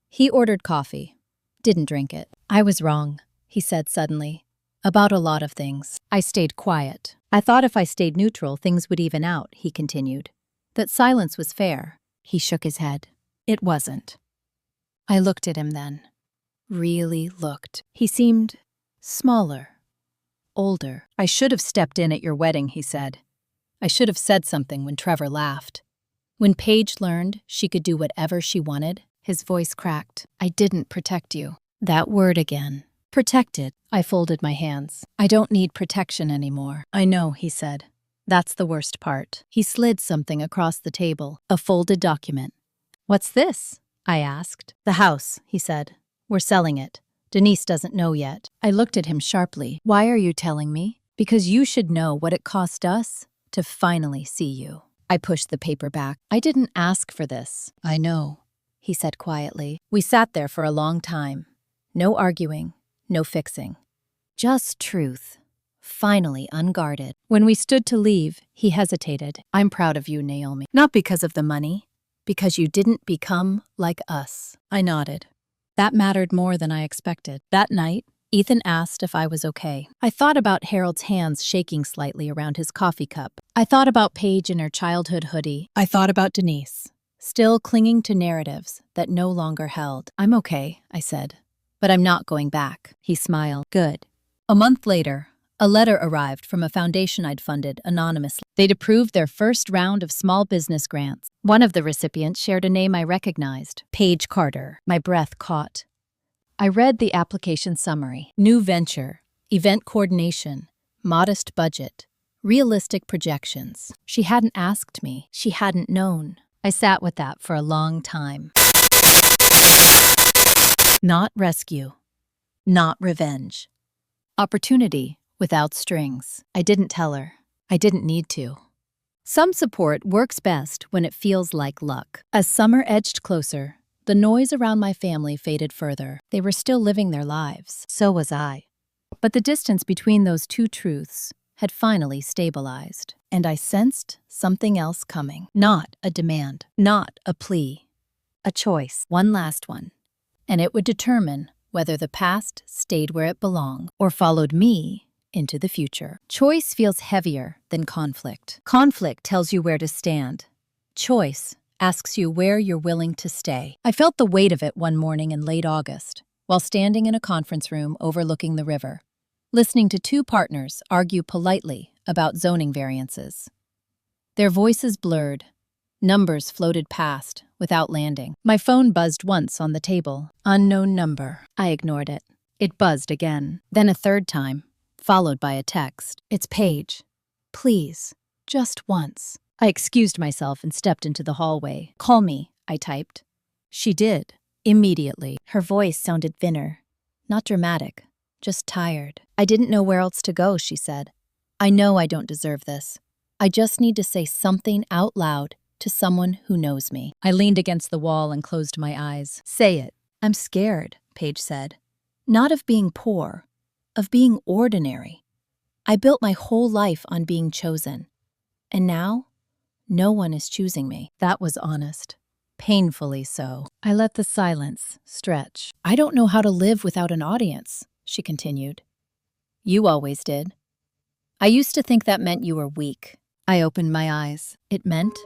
He ordered coffee. Didn't drink it. "I was wrong," he said suddenly. About a lot of things. I stayed quiet. I thought if I stayed neutral, things would even out, he continued. That silence was fair. He shook his head. It wasn't. I looked at him then. Really looked. He seemed smaller, older. I should have stepped in at your wedding, he said. I should have said something when Trevor laughed. When Paige learned she could do whatever she wanted, his voice cracked. I didn't protect you. That word again. Protected. I folded my hands. I don't need protection anymore. I know, he said. That's the worst part. He slid something across the table, a folded document. What's this? I asked. The house, he said. We're selling it. Denise doesn't know yet. I looked at him sharply. Why are you telling me? Because you should know what it cost us to finally see you. I pushed the paper back. I didn't ask for this. I know, he said quietly. We sat there for a long time. No arguing, no fixing. Just truth. Finally unguarded. When we stood to leave, he hesitated. I'm proud of you, Naomi. Not because of the money, because you didn't become like us. I nodded. That mattered more than I expected. That night, Ethan asked if I was okay. I thought about Harold's hands shaking slightly around his coffee cup. I thought about Paige in her childhood hoodie. I thought about Denise, still clinging to narratives that no longer held. I'm okay, I said, but I'm not going back. He smiled. Good. A month later, a letter arrived from a foundation I'd funded anonymously. They'd approved their first round of small business grants. One of the recipients shared a name I recognized, Paige Carter. My breath caught. I read the application summary. New venture, event coordination, modest budget, realistic projections. She hadn't asked me. She hadn't known. I sat with that for a long time. Not rescue. Not revenge. Opportunity without strings. I didn't tell her. I didn't need to. Some support works best when it feels like luck. As summer edged closer, the noise around my family faded further. They were still living their lives. So was I. But the distance between those two truths had finally stabilized, and I sensed something else coming. Not a demand, not a plea. A choice, one last one. And it would determine whether the past stayed where it belonged or followed me into the future. Choice feels heavier than conflict. Conflict tells you where to stand. Choice asks you where you're willing to stay. I felt the weight of it one morning in late August, while standing in a conference room overlooking the river, listening to two partners argue politely about zoning variances. Their voices blurred. Numbers floated past without landing. My phone buzzed once on the table. Unknown number. I ignored it. It buzzed again, then a third time, followed by a text. It's Paige. Please, just once. I excused myself and stepped into the hallway. Call me, I typed. She did, immediately. Her voice sounded thinner. Not dramatic, just tired. I didn't know where else to go, she said. I know I don't deserve this. I just need to say something out loud to someone who knows me. I leaned against the wall and closed my eyes. Say it. I'm scared, Paige said. Not of being poor, of being ordinary. I built my whole life on being chosen. And now, no one is choosing me. That was honest. Painfully so. I let the silence stretch. I don't know how to live without an audience, she continued. You always did. I used to think that meant you were weak. I opened my eyes. It meant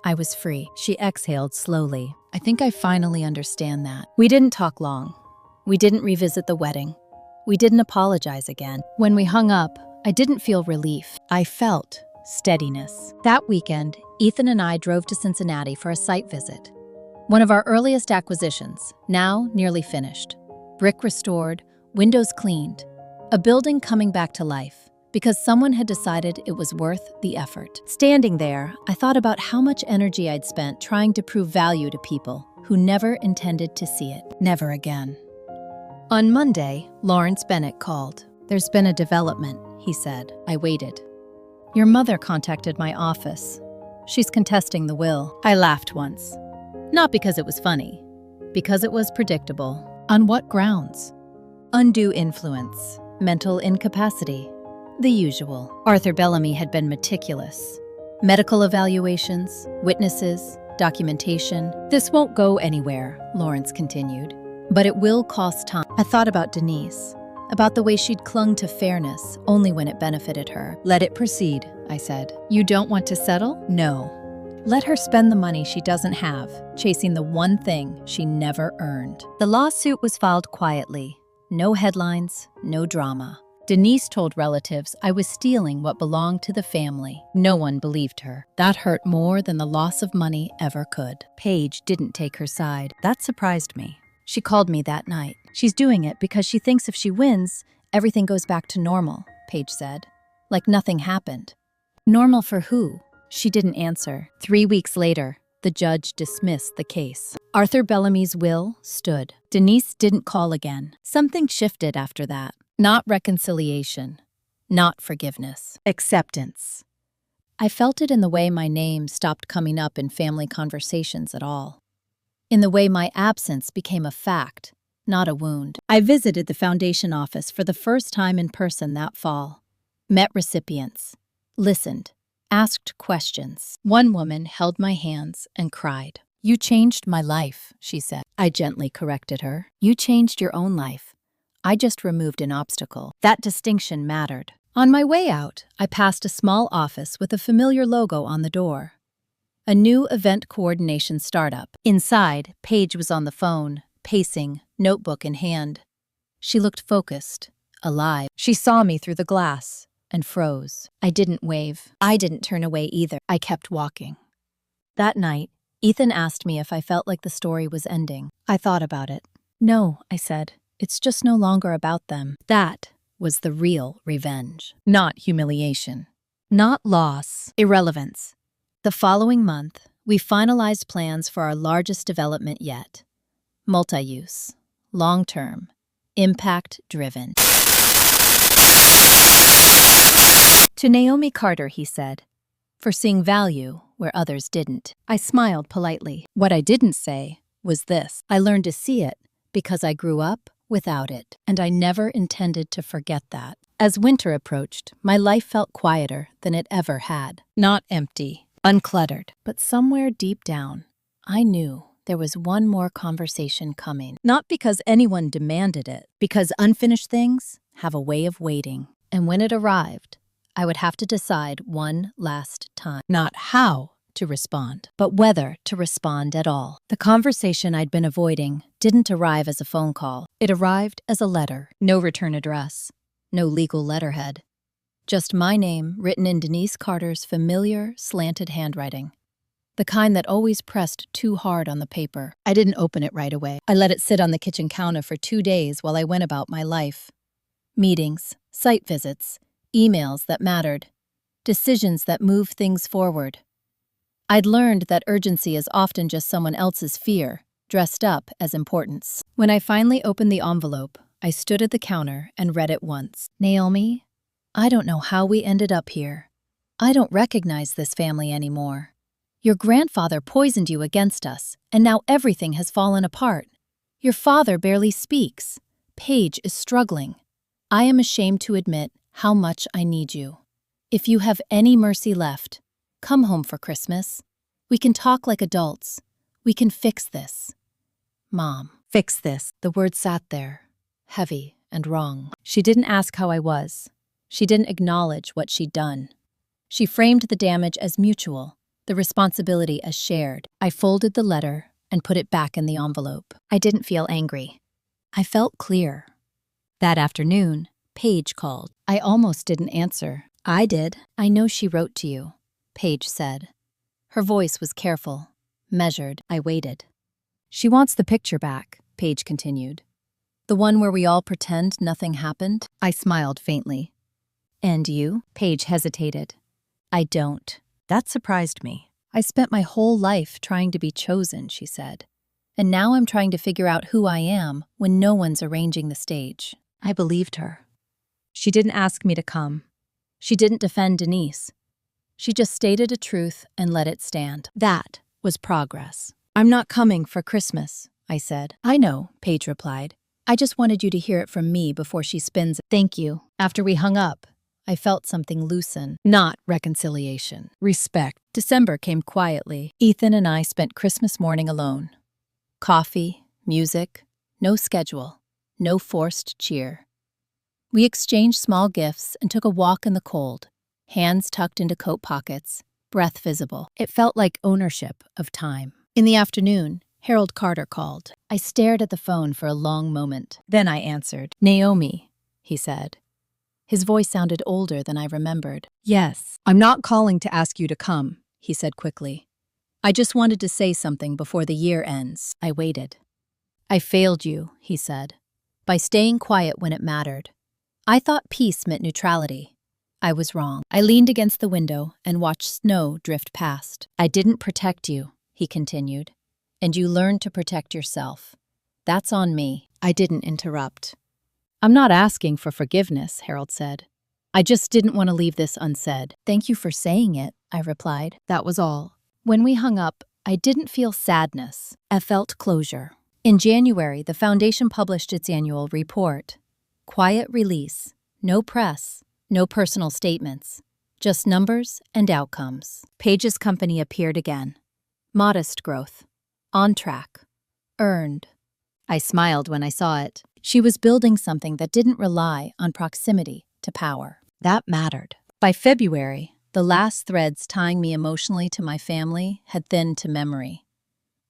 I was free. She exhaled slowly. I think I finally understand that. We didn't talk long. We didn't revisit the wedding. We didn't apologize again. When we hung up, I didn't feel relief. I felt steadiness. That weekend, Ethan and I drove to Cincinnati for a site visit. One of our earliest acquisitions, now nearly finished. Brick restored, windows cleaned. A building coming back to life because someone had decided it was worth the effort. Standing there, I thought about how much energy I'd spent trying to prove value to people who never intended to see it. Never again. On Monday, Lawrence Bennett called. There's been a development, he said. I waited. Your mother contacted my office. She's contesting the will. I laughed once. Not because it was funny, because it was predictable. On what grounds? Undue influence, mental incapacity, the usual. Arthur Bellamy had been meticulous. Medical evaluations, witnesses, documentation. This won't go anywhere, Lawrence continued. But it will cost time. I thought about Denise, about the way she'd clung to fairness only when it benefited her. "Let it proceed," I said. "You don't want to settle?" "No. Let her spend the money she doesn't have, chasing the one thing she never earned." The lawsuit was filed quietly. No headlines, no drama. Denise told relatives I was stealing what belonged to the family. No one believed her. That hurt more than the loss of money ever could. Paige didn't take her side. That surprised me. She called me that night. "She's doing it because she thinks if she wins, everything goes back to normal," Paige said. Like nothing happened. Normal for who? She didn't answer. 3 weeks later, the judge dismissed the case. Arthur Bellamy's will stood. Denise didn't call again. Something shifted after that. Not reconciliation. Not forgiveness. Acceptance. I felt it in the way my name stopped coming up in family conversations at all. In the way my absence became a fact, not a wound. I visited the foundation office for the first time in person that fall. Met recipients. Listened. Asked questions. One woman held my hands and cried. "You changed my life," she said. I gently corrected her. "You changed your own life. I just removed an obstacle." That distinction mattered. On my way out, I passed a small office with a familiar logo on the door. A new event coordination startup. Inside, Paige was on the phone, pacing, notebook in hand. She looked focused, alive. She saw me through the glass and froze. I didn't wave. I didn't turn away either. I kept walking. That night, Ethan asked me if I felt like the story was ending. I thought about it. "No," I said. "It's just no longer about them." That was the real revenge. Not humiliation. Not loss. Irrelevance. The following month, we finalized plans for our largest development yet. Multi-use. Long-term. Impact-driven. To Naomi Carter, he said, "For seeing value where others didn't." I smiled politely. What I didn't say was this: I learned to see it because I grew up without it, and I never intended to forget that. As winter approached, my life felt quieter than it ever had. Not empty, uncluttered, but somewhere deep down, I knew there was one more conversation coming. Not because anyone demanded it, because unfinished things have a way of waiting. And when it arrived, I would have to decide one last time, not how to respond, but whether to respond at all. The conversation I'd been avoiding didn't arrive as a phone call. It arrived as a letter. No return address, no legal letterhead. Just my name written in Denise Carter's familiar, slanted handwriting. The kind that always pressed too hard on the paper. I didn't open it right away. I let it sit on the kitchen counter for 2 days while I went about my life. Meetings, site visits, emails that mattered, decisions that moved things forward. I'd learned that urgency is often just someone else's fear, dressed up as importance. When I finally opened the envelope, I stood at the counter and read it once. "Naomi, I don't know how we ended up here. I don't recognize this family anymore. Your grandfather poisoned you against us, and now everything has fallen apart. Your father barely speaks. Paige is struggling. I am ashamed to admit how much I need you. If you have any mercy left, come home for Christmas. We can talk like adults. We can fix this." Mom. Fix this. The word sat there, heavy and wrong. She didn't ask how I was. She didn't acknowledge what she'd done. She framed the damage as mutual, the responsibility as shared. I folded the letter and put it back in the envelope. I didn't feel angry. I felt clear. That afternoon, Paige called. I almost didn't answer. I did. "I know she wrote to you," Paige said. Her voice was careful, measured. I waited. "She wants the picture back," Paige continued. "The one where we all pretend nothing happened?" I smiled faintly. "And you?" Paige hesitated. "I don't." That surprised me. "I spent my whole life trying to be chosen," she said. "And now I'm trying to figure out who I am when no one's arranging the stage." I believed her. She didn't ask me to come. She didn't defend Denise. She just stated a truth and let it stand. That was progress. "I'm not coming for Christmas," I said. "I know," Paige replied. "I just wanted you to hear it from me before she spins it." "Thank you." After we hung up, I felt something loosen. Not reconciliation. Respect. December came quietly. Ethan and I spent Christmas morning alone. Coffee, music, no schedule, no forced cheer. We exchanged small gifts and took a walk in the cold, hands tucked into coat pockets, breath visible. It felt like ownership of time. In the afternoon, Harold Carter called. I stared at the phone for a long moment. Then I answered. "Naomi," he said. His voice sounded older than I remembered. "Yes, I'm not calling to ask you to come," he said quickly. "I just wanted to say something before the year ends." I waited. "I failed you," he said, "by staying quiet when it mattered. I thought peace meant neutrality. I was wrong." I leaned against the window and watched snow drift past. "I didn't protect you," he continued, "and you learned to protect yourself. That's on me." I didn't interrupt. "I'm not asking for forgiveness," Harold said. "I just didn't want to leave this unsaid." "Thank you for saying it," I replied. That was all. When we hung up, I didn't feel sadness. I felt closure. In January, the Foundation published its annual report. Quiet release, no press, no personal statements, just numbers and outcomes. Page's company appeared again. Modest growth. On track. Earned. I smiled when I saw it. She was building something that didn't rely on proximity to power. That mattered. By February, the last threads tying me emotionally to my family had thinned to memory.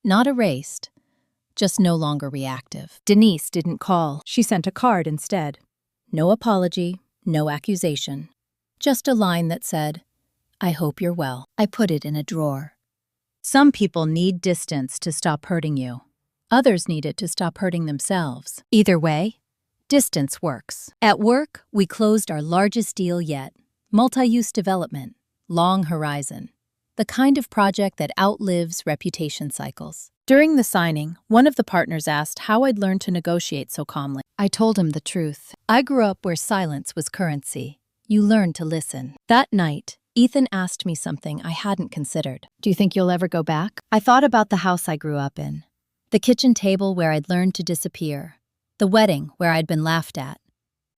Not erased, just no longer reactive. Denise didn't call. She sent a card instead. No apology, no accusation. Just a line that said, "I hope you're well." I put it in a drawer. Some people need distance to stop hurting you. Others need it to stop hurting themselves. Either way, distance works. At work, we closed our largest deal yet. Multi-use development, long horizon. The kind of project that outlives reputation cycles. During the signing, one of the partners asked how I'd learned to negotiate so calmly. I told him the truth. I grew up where silence was currency. You learn to listen. That night, Ethan asked me something I hadn't considered. "Do you think you'll ever go back?" I thought about the house I grew up in. The kitchen table where I'd learned to disappear. The wedding where I'd been laughed at.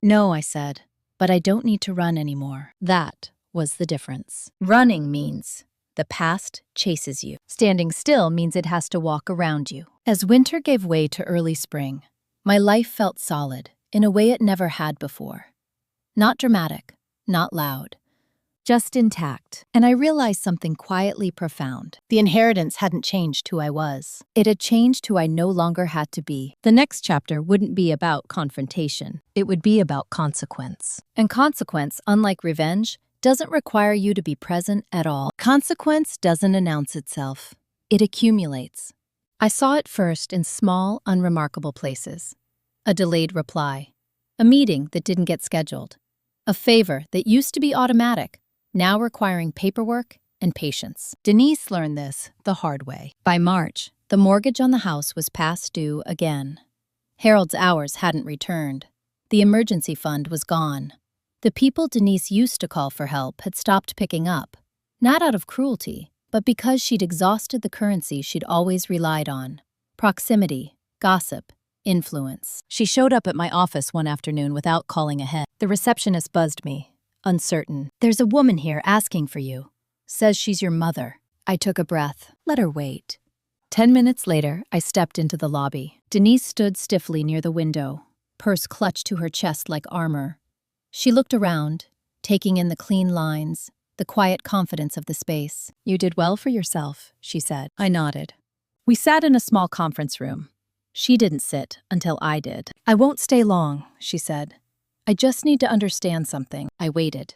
"No," I said, "but I don't need to run anymore." That was the difference. Running means the past chases you. Standing still means it has to walk around you. As winter gave way to early spring, my life felt solid in a way it never had before. Not dramatic, not loud, just intact. And I realized something quietly profound. The inheritance hadn't changed who I was. It had changed who I no longer had to be. The next chapter wouldn't be about confrontation. It would be about consequence. And consequence, unlike revenge, doesn't require you to be present at all. Consequence doesn't announce itself. It accumulates. I saw it first in small, unremarkable places. A delayed reply. A meeting that didn't get scheduled. A favor that used to be automatic, now requiring paperwork and patience. Denise learned this the hard way. By March, the mortgage on the house was past due again. Harold's hours hadn't returned. The emergency fund was gone. The people Denise used to call for help had stopped picking up, not out of cruelty, but because she'd exhausted the currency she'd always relied on: proximity, gossip, influence. She showed up at my office one afternoon without calling ahead. The receptionist buzzed me, uncertain. "There's a woman here asking for you. Says she's your mother." I took a breath. Let her wait. 10 minutes later, I stepped into the lobby. Denise stood stiffly near the window, purse clutched to her chest like armor. She looked around, taking in the clean lines, the quiet confidence of the space. "You did well for yourself," she said. I nodded. We sat in a small conference room. She didn't sit until I did. "I won't stay long," she said. "I just need to understand something." I waited.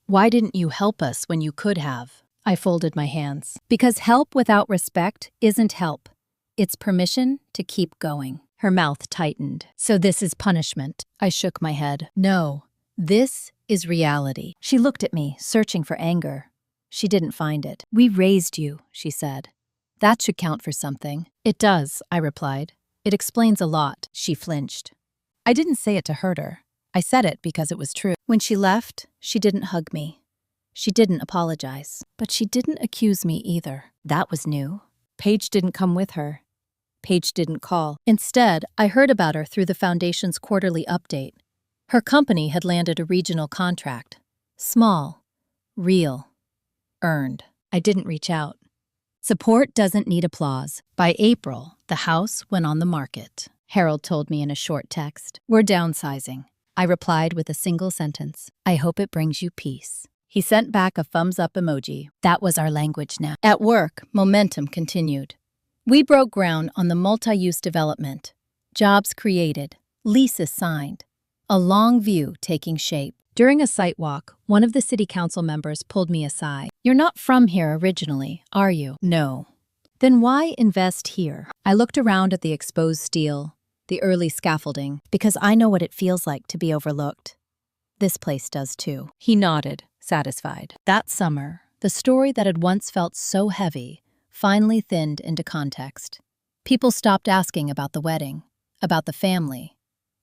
"Why didn't you help us when you could have?" I folded my hands. "Because help without respect isn't help. It's permission to keep going." Her mouth tightened. "So this is punishment." I shook my head. "No. This is reality." She looked at me, searching for anger. She didn't find it. "We raised you," she said. "That should count for something." "It does," I replied. "It explains a lot." She flinched. I didn't say it to hurt her. I said it because it was true. When she left, she didn't hug me. She didn't apologize. But she didn't accuse me either. That was new. Paige didn't come with her. Paige didn't call. Instead, I heard about her through the Foundation's quarterly update. Her company had landed a regional contract. Small, real, earned. I didn't reach out. Support doesn't need applause. By April, the house went on the market. Harold told me in a short text. "We're downsizing. I replied with a single sentence. I hope it brings you peace. He sent back a thumbs-up emoji. That was our language now. At work, momentum continued. We broke ground on the multi-use development. Jobs created, leases signed, a long view taking shape. During a site walk, one of the city council members pulled me aside. You're not from here originally, are you? No. Then why invest here? I looked around at the exposed steel, the early scaffolding, because I know what it feels like to be overlooked. This place does too. He nodded, satisfied. That summer, the story that had once felt so heavy finally thinned into context. People stopped asking about the wedding, about the family,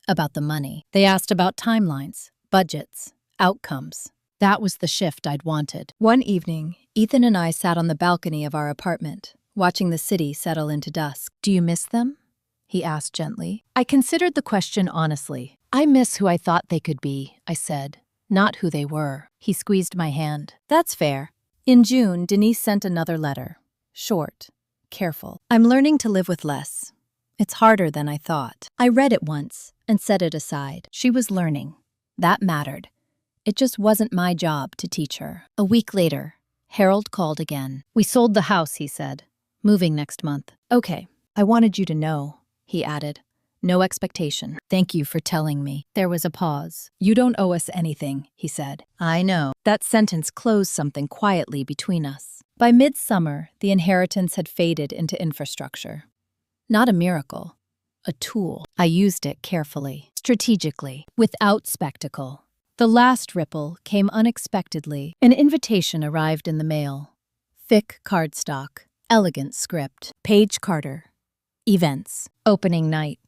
about the money. They asked about timelines, budgets, outcomes. That was the shift I'd wanted. One evening, Ethan and I sat on the balcony of our apartment, watching the city settle into dusk. Do you miss them? He asked gently. I considered the question honestly. I miss who I thought they could be, I said, not who they were. He squeezed my hand. That's fair. In June, Denise sent another letter. Short, careful. I'm learning to live with less. It's harder than I thought. I read it once and set it aside. She was learning. That mattered. It just wasn't my job to teach her. A week later, Harold called again. We sold the house, he said. Moving next month. Okay, I wanted you to know, he added. No expectation. Thank you for telling me. There was a pause. You don't owe us anything, he said. I know. That sentence closed something quietly between us. By midsummer, the inheritance had faded into infrastructure. Not a miracle. A tool. I used it carefully, strategically, without spectacle. The last ripple came unexpectedly. An invitation arrived in the mail. Thick cardstock. Elegant script. Paige Carter. Events. Opening night.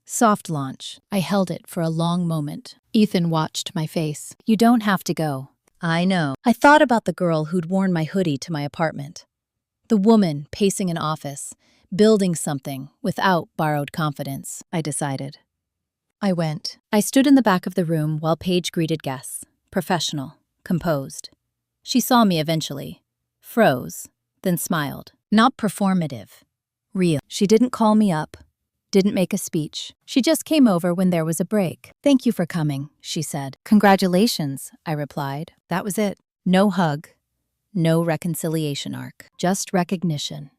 Soft launch. I held it for a long moment. Ethan watched my face. You don't have to go. I know. I thought about the girl who'd worn my hoodie to my apartment. The woman pacing an office, building something without borrowed confidence, I decided. I went. I stood in the back of the room while Paige greeted guests. Professional. Composed. She saw me eventually. Froze. Then smiled. Not performative. Real. She didn't call me up. Didn't make a speech. She just came over when there was a break. Thank you for coming, she said. Congratulations, I replied. That was it. No hug. No reconciliation arc. Just recognition.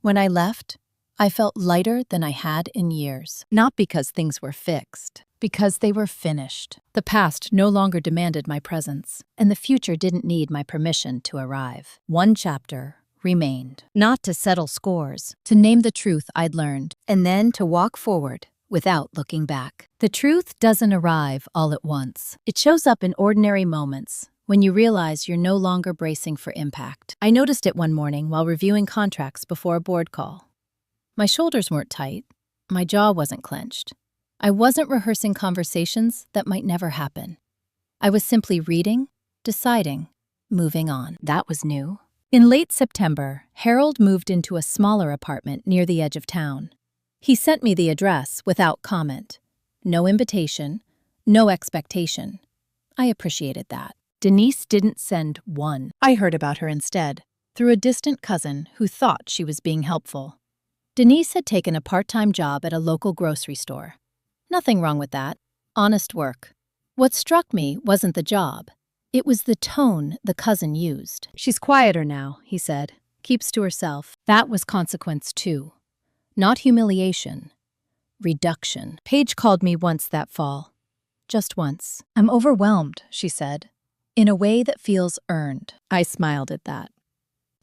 When I left, I felt lighter than I had in years. Not because things were fixed. Because they were finished. The past no longer demanded my presence, and the future didn't need my permission to arrive. One chapter remained. Not to settle scores, to name the truth I'd learned, and then to walk forward without looking back. The truth doesn't arrive all at once. It shows up in ordinary moments, when you realize you're no longer bracing for impact. I noticed it one morning while reviewing contracts before a board call. My shoulders weren't tight. My jaw wasn't clenched. I wasn't rehearsing conversations that might never happen. I was simply reading, deciding, moving on. That was new. In late September, Harold moved into a smaller apartment near the edge of town. He sent me the address without comment. No invitation, no expectation. I appreciated that. Denise didn't send one. I heard about her instead, through a distant cousin who thought she was being helpful. Denise had taken a part-time job at a local grocery store. Nothing wrong with that. Honest work. What struck me wasn't the job. It was the tone the cousin used. She's quieter now, he said. Keeps to herself. That was consequence too. Not humiliation. Reduction. Paige called me once that fall. Just once. I'm overwhelmed, she said. In a way that feels earned. I smiled at that.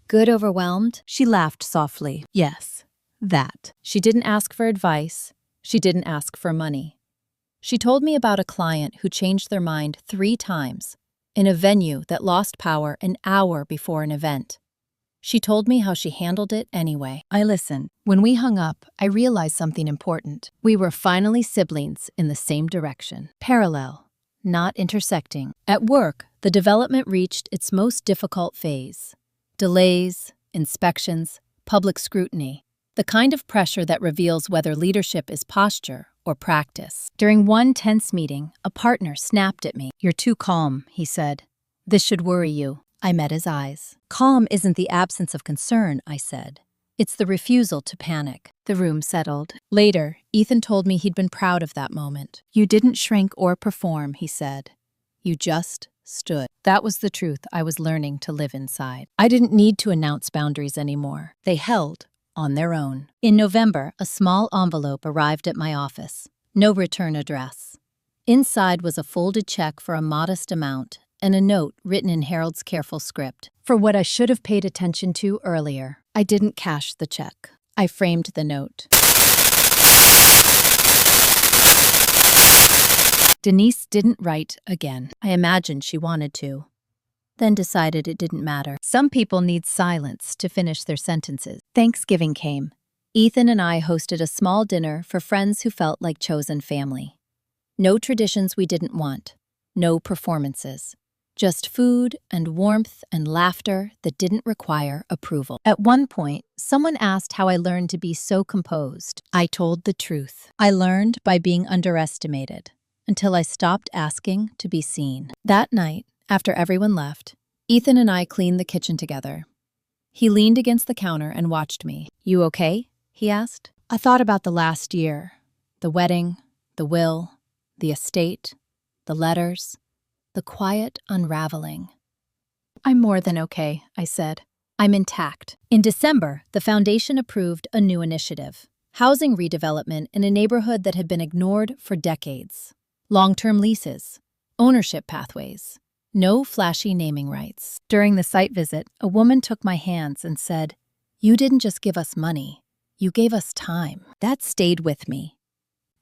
Good overwhelmed? She laughed softly. Yes, that. She didn't ask for advice. She didn't ask for money. She told me about a client who changed their mind 3 times. In a venue that lost power an hour before an event. She told me how she handled it anyway. I listened. When we hung up, I realized something important. We were finally siblings in the same direction. Parallel, not intersecting. At work, the development reached its most difficult phase. Delays, inspections, public scrutiny. The kind of pressure that reveals whether leadership is posture or practice. During one tense meeting, a partner snapped at me. You're too calm, he said. This should worry you. I met his eyes. Calm isn't the absence of concern, I said. It's the refusal to panic. The room settled. Later, Ethan told me he'd been proud of that moment. You didn't shrink or perform, he said. You just stood. That was the truth I was learning to live inside. I didn't need to announce boundaries anymore. They held on their own. In November, a small envelope arrived at my office. No return address. Inside was a folded check for a modest amount and a note written in Harold's careful script. For what I should have paid attention to earlier, I didn't cash the check. I framed the note. Denise didn't write again. I imagined she wanted to, then decided it didn't matter. Some people need silence to finish their sentences. Thanksgiving came. Ethan and I hosted a small dinner for friends who felt like chosen family. No traditions we didn't want. No performances. Just food and warmth and laughter that didn't require approval. At one point, someone asked how I learned to be so composed. I told the truth. I learned by being underestimated, until I stopped asking to be seen. That night, after everyone left, Ethan and I cleaned the kitchen together. He leaned against the counter and watched me. You okay? He asked. I thought about the last year. The wedding, the will, the estate, the letters, the quiet unraveling. I'm more than okay, I said. I'm intact. In December, the foundation approved a new initiative, housing redevelopment in a neighborhood that had been ignored for decades. Long-term leases, ownership pathways, no flashy naming rights. During the site visit, a woman took my hands and said, "You didn't just give us money, you gave us time." That stayed with me.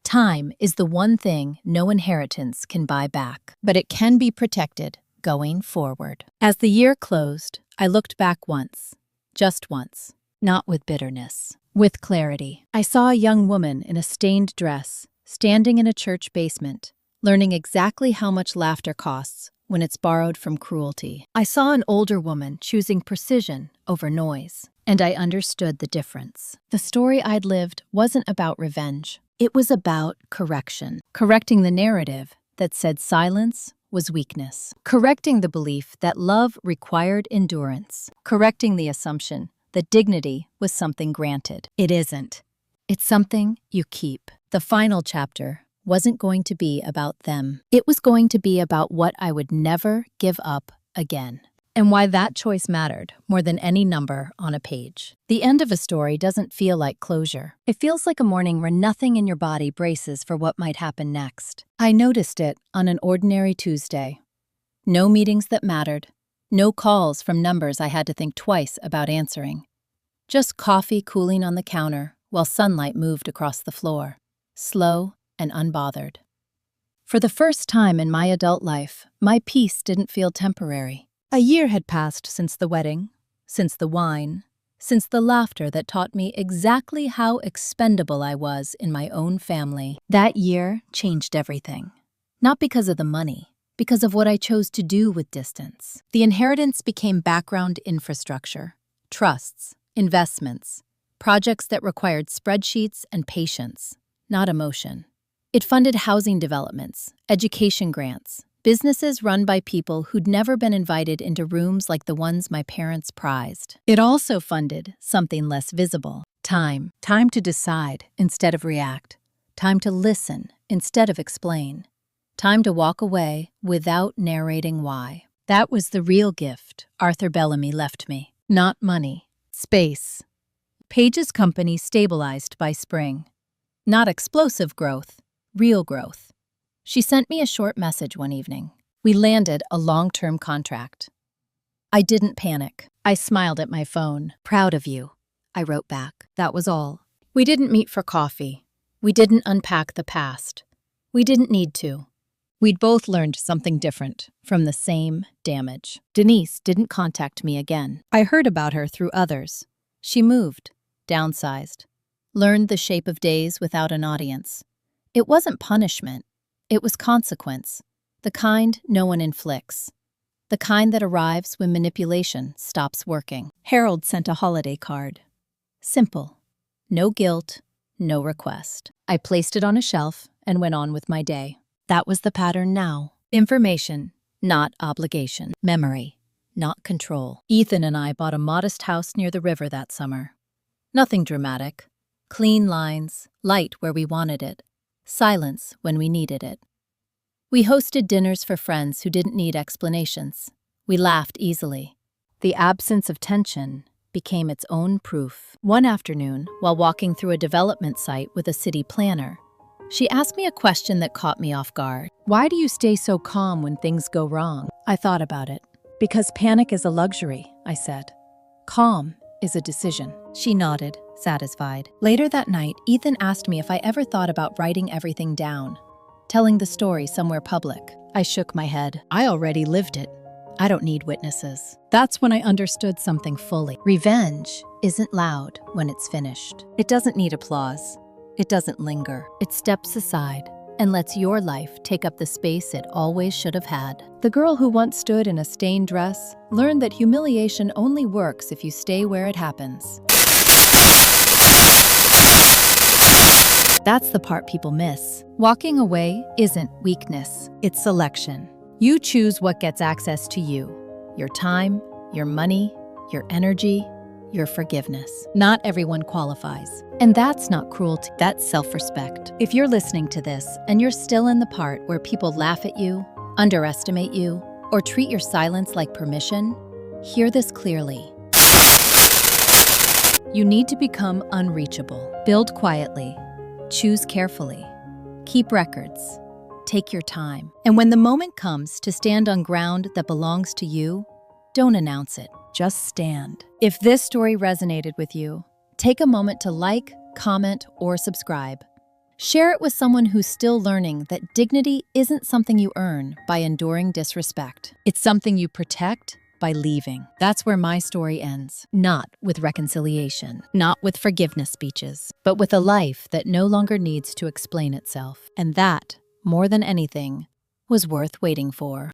Time is the one thing no inheritance can buy back, but it can be protected going forward. As the year closed, I looked back once, just once, not with bitterness, with clarity. I saw a young woman in a stained dress, standing in a church basement, learning exactly how much laughter costs when it's borrowed from cruelty. I saw an older woman choosing precision over noise, and I understood the difference. The story I'd lived wasn't about revenge. It was about correction. Correcting the narrative that said silence was weakness. Correcting the belief that love required endurance. Correcting the assumption that dignity was something granted. It isn't. It's something you keep. The final chapter wasn't going to be about them. It was going to be about what I would never give up again. And why that choice mattered more than any number on a page. The end of a story doesn't feel like closure. It feels like a morning where nothing in your body braces for what might happen next. I noticed it on an ordinary Tuesday. No meetings that mattered. No calls from numbers I had to think twice about answering. Just coffee cooling on the counter while sunlight moved across the floor. Slow and unbothered. For the first time in my adult life, my peace didn't feel temporary. A year had passed since the wedding, since the wine, since the laughter that taught me exactly how expendable I was in my own family. That year changed everything. Not because of the money, because of what I chose to do with distance. The inheritance became background infrastructure, trusts, investments, projects that required spreadsheets and patience, not emotion. It funded housing developments, education grants, businesses run by people who'd never been invited into rooms like the ones my parents prized. It also funded something less visible. Time. Time to decide instead of react. Time to listen instead of explain. Time to walk away without narrating why. That was the real gift Arthur Bellamy left me. Not money. Space. Page's company stabilized by spring. Not explosive growth, real growth. She sent me a short message one evening. We landed a long-term contract. I didn't panic. I smiled at my phone. Proud of you, I wrote back. That was all. We didn't meet for coffee. We didn't unpack the past. We didn't need to. We'd both learned something different from the same damage. Denise didn't contact me again. I heard about her through others. She moved, downsized, learned the shape of days without an audience. It wasn't punishment. It was consequence, the kind no one inflicts, the kind that arrives when manipulation stops working. Harold sent a holiday card. Simple. No guilt, no request. I placed it on a shelf and went on with my day. That was the pattern now. Information, not obligation. Memory, not control. Ethan and I bought a modest house near the river that summer. Nothing dramatic. Clean lines, light where we wanted it, silence when we needed it. We hosted dinners for friends who didn't need explanations. We laughed easily. The absence of tension became its own proof. One afternoon, while walking through a development site with a city planner, she asked me a question that caught me off guard. "Why do you stay so calm when things go wrong?" I thought about it. "Because panic is a luxury," I said. "Calm is a decision." She nodded, satisfied. Later that night, Ethan asked me if I ever thought about writing everything down, telling the story somewhere public. I shook my head. I already lived it. I don't need witnesses. That's when I understood something fully. Revenge isn't loud when it's finished. It doesn't need applause. It doesn't linger. It steps aside and lets your life take up the space it always should have had. The girl who once stood in a stained dress learned that humiliation only works if you stay where it happens. That's the part people miss. Walking away isn't weakness, it's selection. You choose what gets access to you: your time, your money, your energy, your forgiveness. Not everyone qualifies. And that's not cruelty, that's self-respect. If you're listening to this and you're still in the part where people laugh at you, underestimate you, or treat your silence like permission, hear this clearly. You need to become unreachable. Build quietly. Choose carefully. Keep records. Take your time. And when the moment comes to stand on ground that belongs to you, don't announce it. Just stand. If this story resonated with you, take a moment to like, comment, or subscribe. Share it with someone who's still learning that dignity isn't something you earn by enduring disrespect. It's something you protect by leaving. That's where my story ends. Not with reconciliation, not with forgiveness speeches, but with a life that no longer needs to explain itself. And that, more than anything, was worth waiting for.